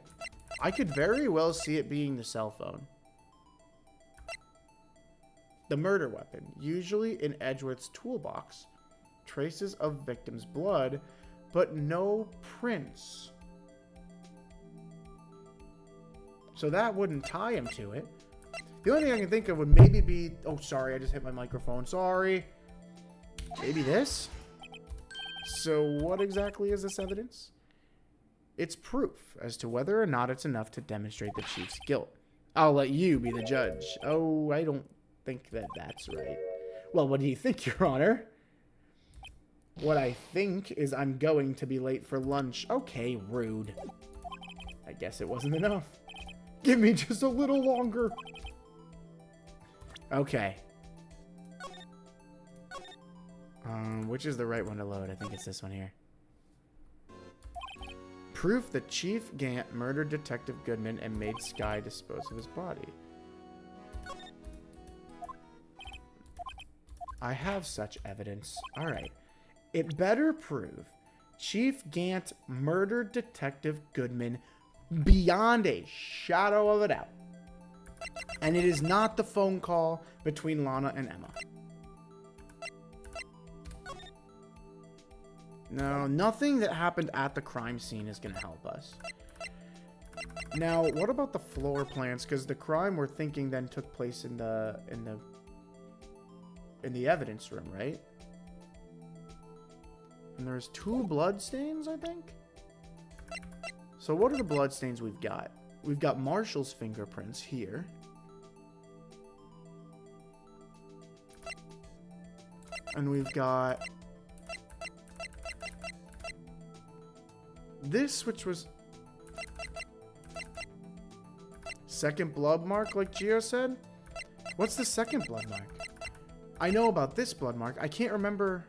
I could very well see it being the cell phone. The murder weapon, usually in Edgeworth's toolbox. Traces of victim's blood, but no prints. So that wouldn't tie him to it. The only thing I can think of would maybe be... Oh, sorry, I just hit my microphone. Sorry. Maybe this? So what exactly is this evidence? It's proof as to whether or not it's enough to demonstrate the chief's guilt. I'll let you be the judge. Oh, I don't think that that's right. Well, what do you think, Your Honor? What I think is I'm going to be late for lunch. Okay, rude. I guess it wasn't enough. Give me just a little longer. Okay. Which is the right one to load? I think it's this one here. Proof that Chief Gant murdered Detective Goodman and made Skye dispose of his body. I have such evidence. All right. It better prove Chief Gant murdered Detective Goodman beyond a shadow of a doubt. And it is not the phone call between Lana and Emma. No, nothing that happened at the crime scene is going to help us. Now, what about the floor plans? Because the crime we're thinking then took place in the evidence room, right? And there's 2 blood stains, I think? So what are the blood stains we've got? We've got Marshall's fingerprints here. And we've got this, which was second blood mark, like Gio said. What's the second blood mark? I know about this blood mark. I can't remember.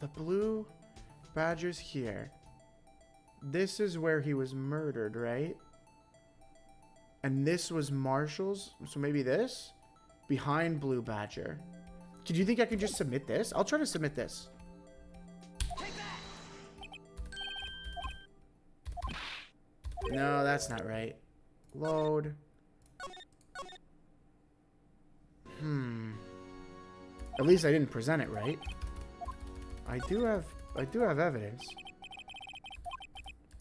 The blue badger's here. This is where he was murdered, right? And this was Marshall's. So maybe this? Behind Blue Badger. Do you think I could just submit this? I'll try to submit this. No, that's not right. Load. At least I didn't present it right. I do have evidence.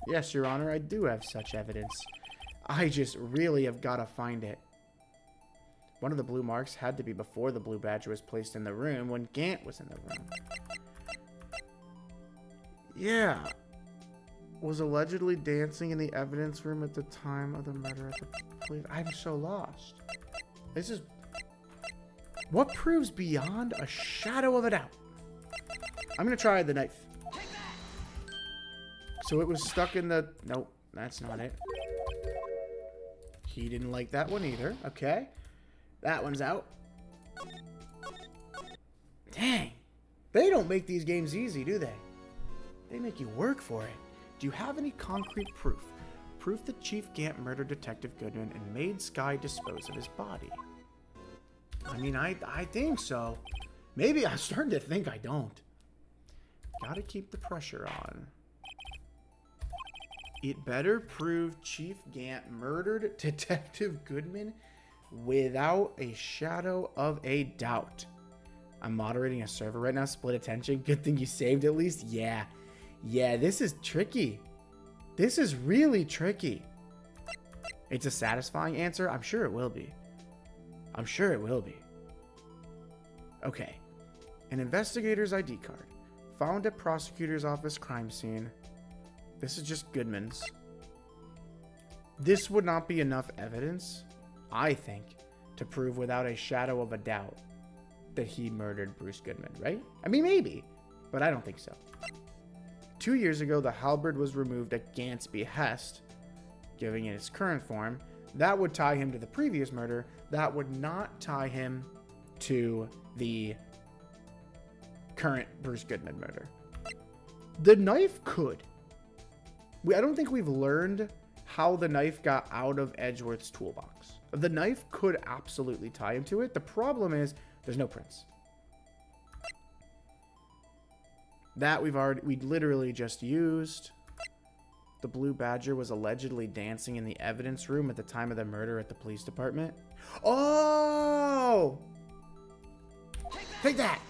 Yes, Your Honor, I do have such evidence. I just really have got to find it. One of the blue marks had to be before the blue badger was placed in the room when Gant was in the room. Yeah. Was allegedly dancing in the evidence room at the time of the murder at the police. I'm so lost. This is... What proves beyond a shadow of a doubt? I'm going to try the knife. So it was stuck in the... Nope, that's not it. He didn't like that one either. Okay. That one's out. Dang. They don't make these games easy, do they? They make you work for it. Do you have any concrete proof? Proof that Chief Gant murdered Detective Goodman and made Skye dispose of his body? I mean, I think so. Maybe I'm starting to think I don't. Gotta keep the pressure on. It better prove Chief Gant murdered Detective Goodman without a shadow of a doubt. I'm moderating a server right now. Split attention. Good thing you saved at least. Yeah. Yeah, this is tricky. This is really tricky. It's a satisfying answer? I'm sure it will be. I'm sure it will be. Okay. An investigator's ID card. Found at prosecutor's office crime scene. This is just Goodman's. This would not be enough evidence, I think, to prove without a shadow of a doubt that he murdered Bruce Goodman, right? I mean, maybe, but I don't think so. 2 years ago, the halberd was removed at Gant's behest, giving it its current form. That would tie him to the previous murder. That would not tie him to the current Bruce Goodman murder. The knife could. I don't think we've learned how the knife got out of Edgeworth's toolbox. The knife could absolutely tie him to it. The problem is there's no prints. That we literally just used. The Blue Badger was allegedly dancing in the evidence room at the time of the murder at the police department. Oh! Take that!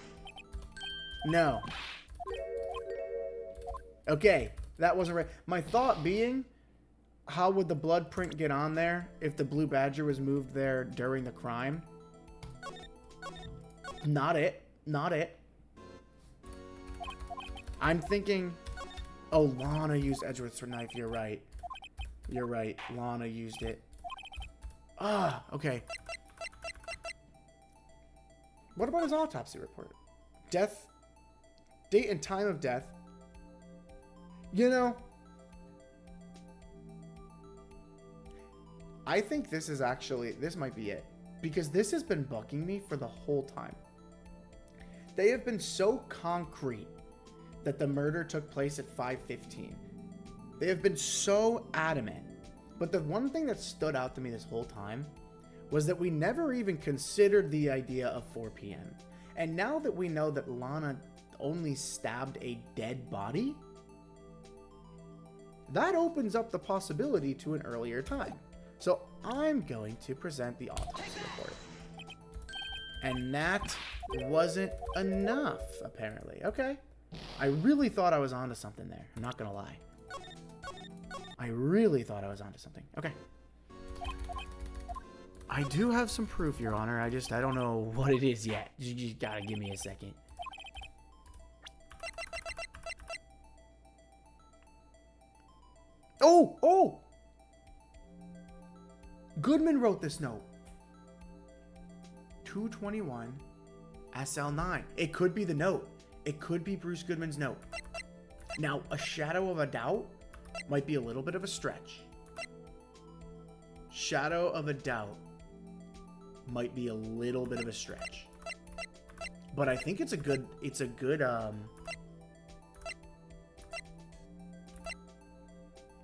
No. Okay, that wasn't right. My thought being, how would the blood print get on there if the Blue Badger was moved there during the crime? Not it. Not it. I'm thinking... Oh, Lana used Edgeworth's knife. You're right. You're right. Lana used it. Ah, okay. What about his autopsy report? Death... Date and time of death. You know... I think this is actually... This might be it. Because this has been bugging me for the whole time. They have been so concrete that the murder took place at 5:15. They have been so adamant. But the one thing that stood out to me this whole time was that we never even considered the idea of 4 p.m. And now that we know that Lana only stabbed a dead body, that opens up the possibility to an earlier time. So I'm going to present the autopsy report. And that wasn't enough, apparently. Okay. I really thought I was onto something there. I'm not going to lie. I really thought I was onto something. Okay. I do have some proof, Your Honor. I don't know what it is yet. You just got to give me a second. Oh! Oh! Goodman wrote this note. 221 SL9. It could be the note. It could be Bruce Goodman's note. Now, a shadow of a doubt might be a little bit of a stretch. Shadow of a doubt might be a little bit of a stretch. But I think it's a good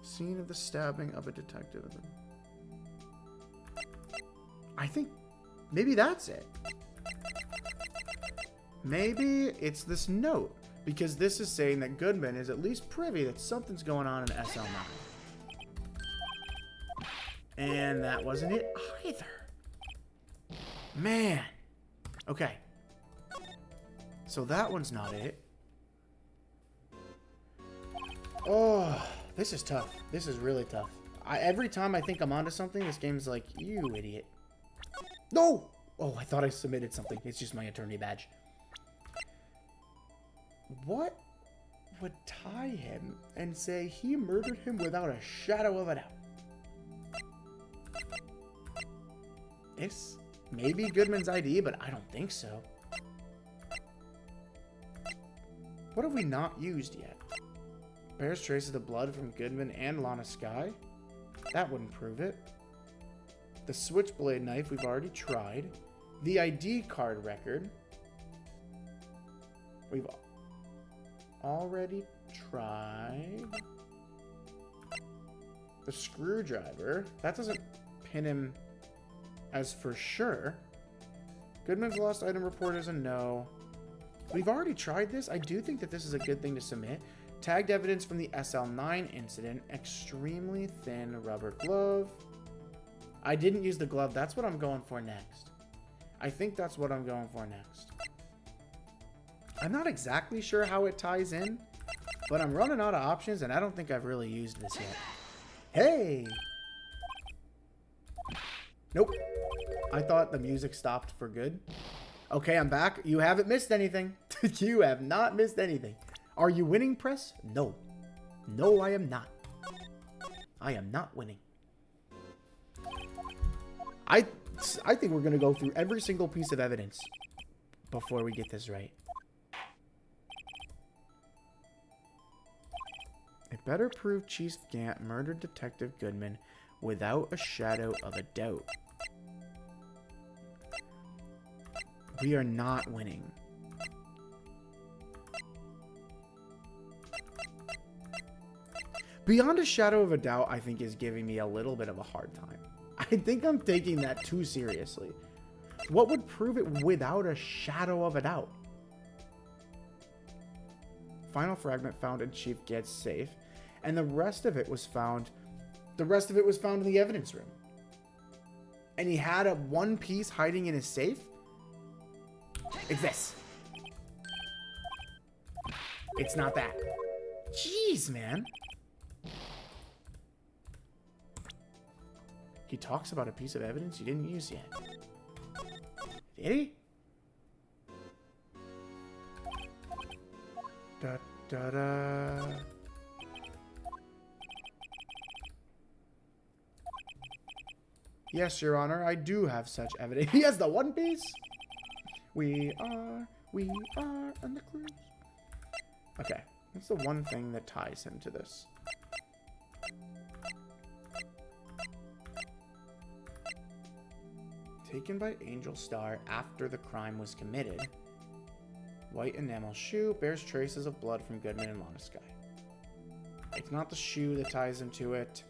scene of the stabbing of a detective. I think maybe that's it. Maybe it's this note, because this is saying that Goodman is at least privy that something's going on in SL9. And that wasn't it either. Man. Okay. So that one's not it. Oh, this is tough. This is really tough. Every time I think I'm onto something, this game's like, you idiot. No! Oh, I thought I submitted something. It's just my attorney badge. What would tie him and say he murdered him without a shadow of a doubt? This may be Goodman's ID, but I don't think so. What have we not used yet? Bears traces of blood from Goodman and Lana Skye? That wouldn't prove it. The switchblade knife we've already tried. The ID card record. We've already tried. The screwdriver. That doesn't pin him as for sure. Goodman's lost item report is a no. We've already tried this. I do think that this is a good thing to submit. Tagged evidence from the SL9 incident. Extremely thin rubber glove. I didn't use the glove. That's what I'm going for next. I think that's what I'm going for next. I'm not exactly sure how it ties in, but I'm running out of options, and I don't think I've really used this yet. Hey! Nope. I thought the music stopped for good. Okay, I'm back. You haven't missed anything. You have not missed anything. Are you winning, Press? No. No, I am not. I am not winning. I think we're going to go through every single piece of evidence before we get this right. It better prove Chief Gant murdered Detective Goodman without a shadow of a doubt. We are not winning. Beyond a shadow of a doubt, I think, is giving me a little bit of a hard time. I think I'm taking that too seriously. What would prove it without a shadow of a doubt? Final fragment found in Chief Gant's safe, and the rest of it was found. The rest of it was found in the evidence room. And he had a one piece hiding in his safe. It's this. It's not that. Jeez, man. He talks about a piece of evidence he didn't use yet. Did he? Da da da. Yes, Your Honor, I do have such evidence. He has the One Piece. We are on the cruise. Okay, what's the one thing that ties him to this? Taken by Angel Star after the crime was committed. White enamel shoe bears traces of blood from Goodman and Lana Sky. It's not the shoe that ties him to it.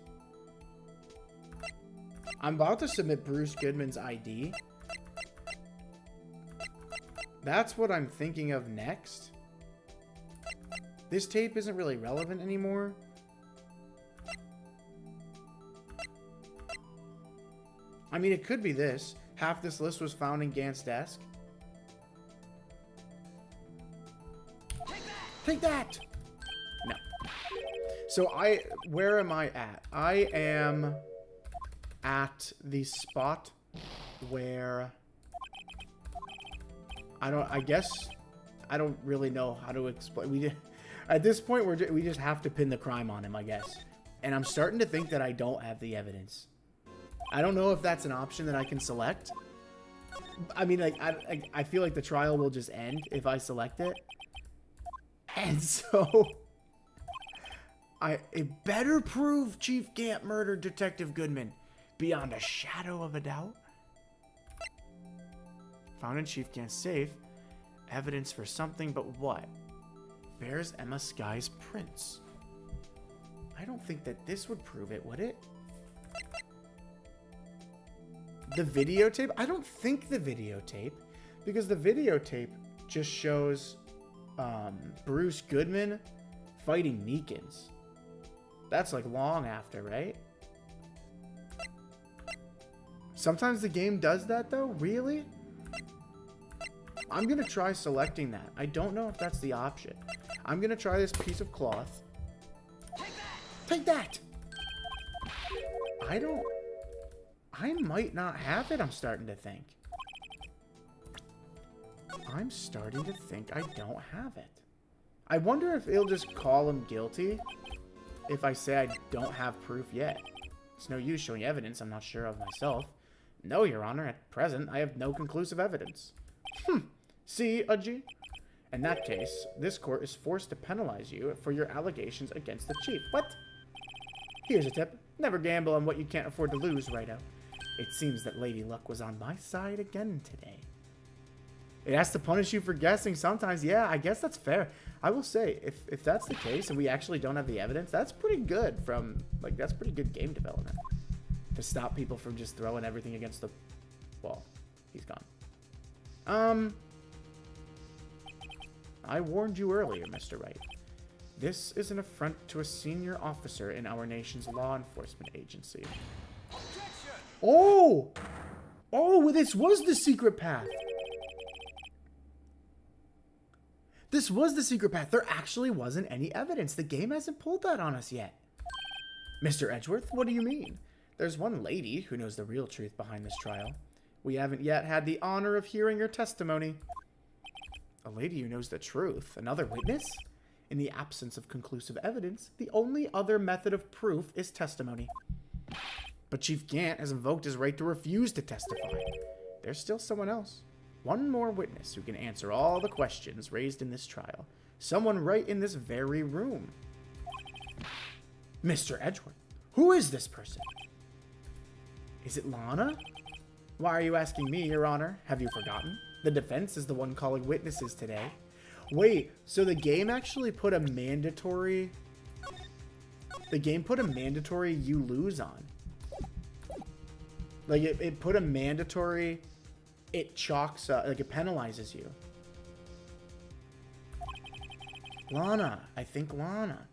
I'm about to submit Bruce Goodman's ID. That's what I'm thinking of next. This tape isn't really relevant anymore. I mean, it could be this. Half this list was found in Gant's desk. Take that! No. So where am I at? I am at the spot where I guess I don't really know how to explain. At this point, we just have to pin the crime on him, I guess. And I'm starting to think that I don't have the evidence. I don't know if that's an option that I can select. I mean, like, I feel like the trial will just end if I select it. And so, it better prove Chief Gant murdered Detective Goodman beyond a shadow of a doubt. Found in Chief Gant's safe, evidence for something, but what? Bears Emma Sky's prints. I don't think that this would prove it, would it? The videotape? I don't think the videotape, because the videotape just shows Bruce Goodman fighting Meekins. That's like long after, right? Sometimes the game does that though? Really? I'm gonna try selecting that. I don't know if that's the option. I'm gonna try this piece of cloth. Take that! I might not have it, I'm starting to think. I'm starting to think I don't have it. I wonder if it'll just call him guilty if I say I don't have proof yet. It's no use showing evidence I'm not sure of myself. No, Your Honor, at present, I have no conclusive evidence. See, Udgy? In that case, this court is forced to penalize you for your allegations against the chief. What? Here's a tip. Never gamble on what you can't afford to lose, Righto. It seems that Lady Luck was on my side again today. It has to punish you for guessing sometimes. Yeah, I guess that's fair. I will say, if that's the case and we actually don't have the evidence, that's pretty good that's pretty good game development. To stop people from just throwing everything against the wall. He's gone. I warned you earlier, Mr. Wright. This is an affront to a senior officer in our nation's law enforcement agency. Objection! Oh! Oh, this was the secret path. This was the secret path. There actually wasn't any evidence. The game hasn't pulled that on us yet. Mr. Edgeworth, what do you mean? There's one lady who knows the real truth behind this trial. We haven't yet had the honor of hearing her testimony. A lady who knows the truth? Another witness? In the absence of conclusive evidence, the only other method of proof is testimony. But Chief Gant has invoked his right to refuse to testify. There's still someone else. One more witness who can answer all the questions raised in this trial. Someone right in this very room. Mr. Edgeworth. Who is this person? Is it Lana? Why are you asking me, Your Honor? Have you forgotten? The defense is the one calling witnesses today. Wait, so the game actually put a mandatory... The game put a mandatory you lose on. Like, it put a mandatory... It chalks up, like it penalizes you. Lana. I think Lana.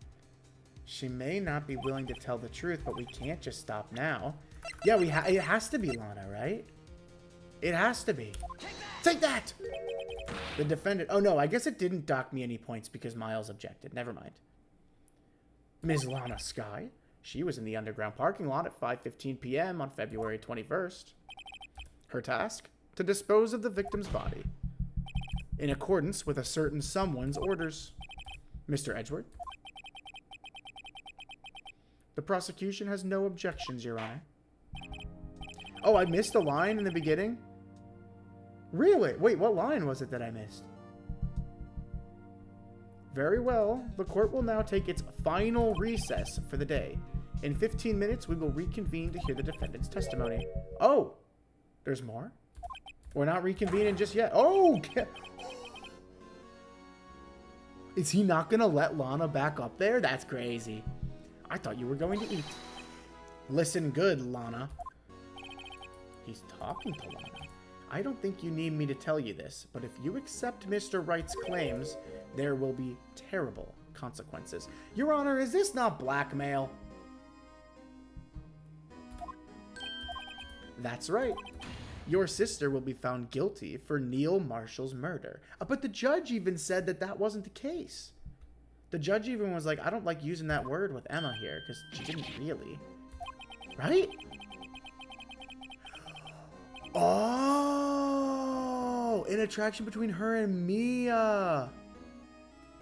She may not be willing to tell the truth, but we can't just stop now. Yeah, it has to be Lana, right? It has to be. Take that! The defendant... Oh, no, I guess it didn't dock me any points because Miles objected. Never mind. Ms. Lana Skye. She was in the underground parking lot at 5:15 p.m. on February 21st. Her task? To dispose of the victim's body. In accordance with a certain someone's orders. Mr. Edgeworth. The prosecution has no objections, Your Honor. Oh, I missed a line in the beginning? Really? Wait, what line was it that I missed? Very well. The court will now take its final recess for the day. In 15 minutes, we will reconvene to hear the defendant's testimony. Oh! There's more? We're not reconvening just yet. Oh! Is he not going to let Lana back up there? That's crazy. I thought you were going to eat. Listen good, Lana. He's talking to Lana. I don't think you need me to tell you this, but if you accept Mr. Wright's claims, there will be terrible consequences. Your Honor, is this not blackmail? That's right. Your sister will be found guilty for Neil Marshall's murder. But the judge even said that that wasn't the case. The judge even was like, I don't like using that word with Emma here, because she didn't really. Right? Oh! An attraction between her and Mia.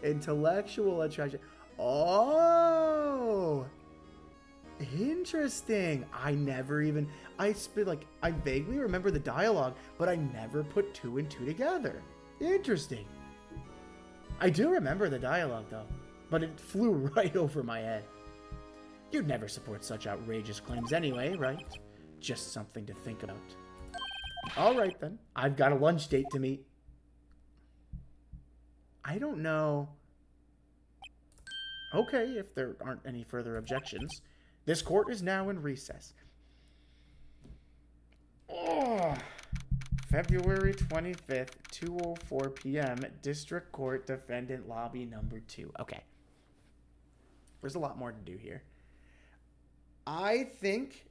Intellectual attraction. Oh! Interesting. I vaguely remember the dialogue, but I never put two and two together. Interesting. I do remember the dialogue, though, but it flew right over my head. You'd never support such outrageous claims anyway, right? Just something to think about. All right, then. I've got a lunch date to meet. I don't know. Okay, if there aren't any further objections. This court is now in recess. Oh, February 25th, 2:04 p.m., District Court, Defendant Lobby Number 2. Okay. There's a lot more to do here. I think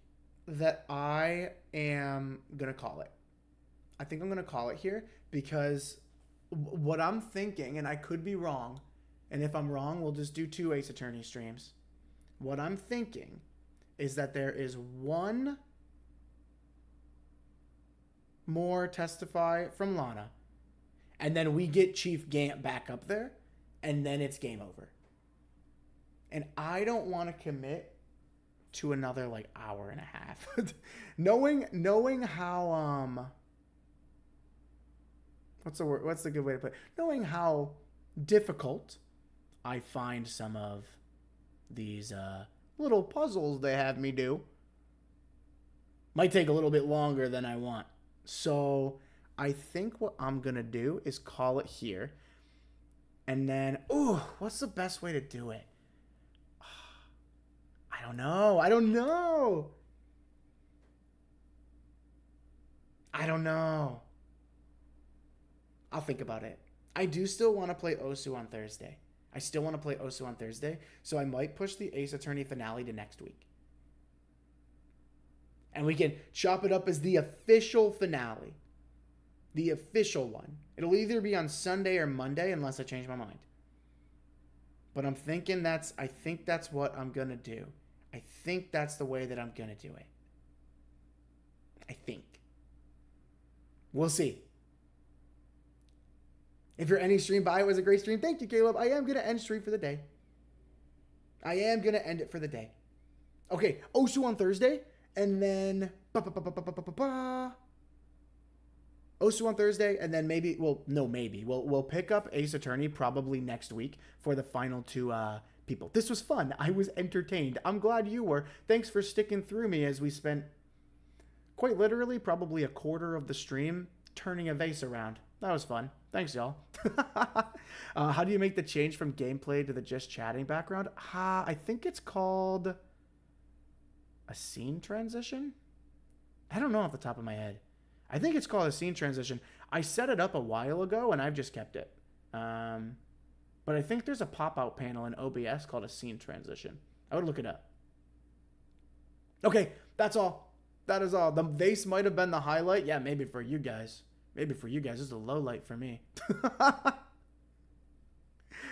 that I am going to call it. I think I'm going to call it here because what I'm thinking, and I could be wrong, and if I'm wrong, we'll just do 2 Ace Attorney streams. What I'm thinking is that there is one more testify from Lana, and then we get Chief Gant back up there, and then it's game over. And I don't want to commit to another like hour and a half. knowing how what's the good way to put it? Knowing how difficult I find some of these little puzzles they have me do, might take a little bit longer than I want. So I think what I'm going to do is call it here. And then, what's the best way to do it? I don't know. I'll think about it. I do still want to play Osu on Thursday. So I might push the Ace Attorney finale to next week. And we can chop it up as the official finale. The official one. It'll either be on Sunday or Monday unless I change my mind. But I think that's what I'm going to do. I think that's the way that I'm going to do it. I think. We'll see. If you're ending stream, bye. It was a great stream. Thank you, Caleb. I am going to end stream for the day. I am going to end it for the day. Okay, Osu on Thursday, and then Osu on Thursday, and then maybe we'll pick up Ace Attorney probably next week for the final two people. This was fun. I was entertained. I'm glad you were. Thanks for sticking through me as we spent quite literally probably a quarter of the stream turning a vase around. That was fun. Thanks, y'all. How do you make the change from gameplay to the just chatting background? I think it's called a scene transition. I don't know off the top of my head. I think it's called a scene transition. I set it up a while ago, and I've just kept it. But I think there's a pop-out panel in OBS called a scene transition. I would look it up. Okay, that's all. That is all. The vase might have been the highlight. Yeah, maybe for you guys. Maybe for you guys. This is a low light for me.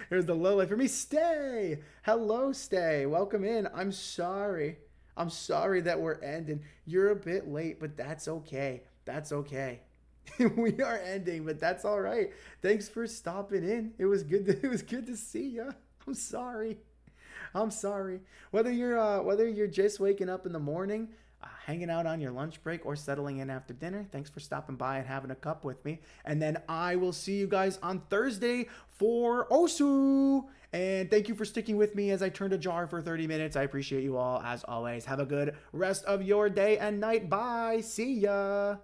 Here's the low light for me. Stay. Hello, Stay. Welcome in. I'm sorry. I'm sorry that we're ending. You're a bit late, but that's okay. That's okay. We are ending, but that's all right. Thanks for stopping in. It was good to see you. I'm sorry. Whether you're just waking up in the morning, hanging out on your lunch break, or settling in after dinner, thanks for stopping by and having a cup with me. And then I will see you guys on Thursday for Osu. And thank you for sticking with me as I turned a jar for 30 minutes. I appreciate you all as always. Have a good rest of your day and night. Bye. See ya.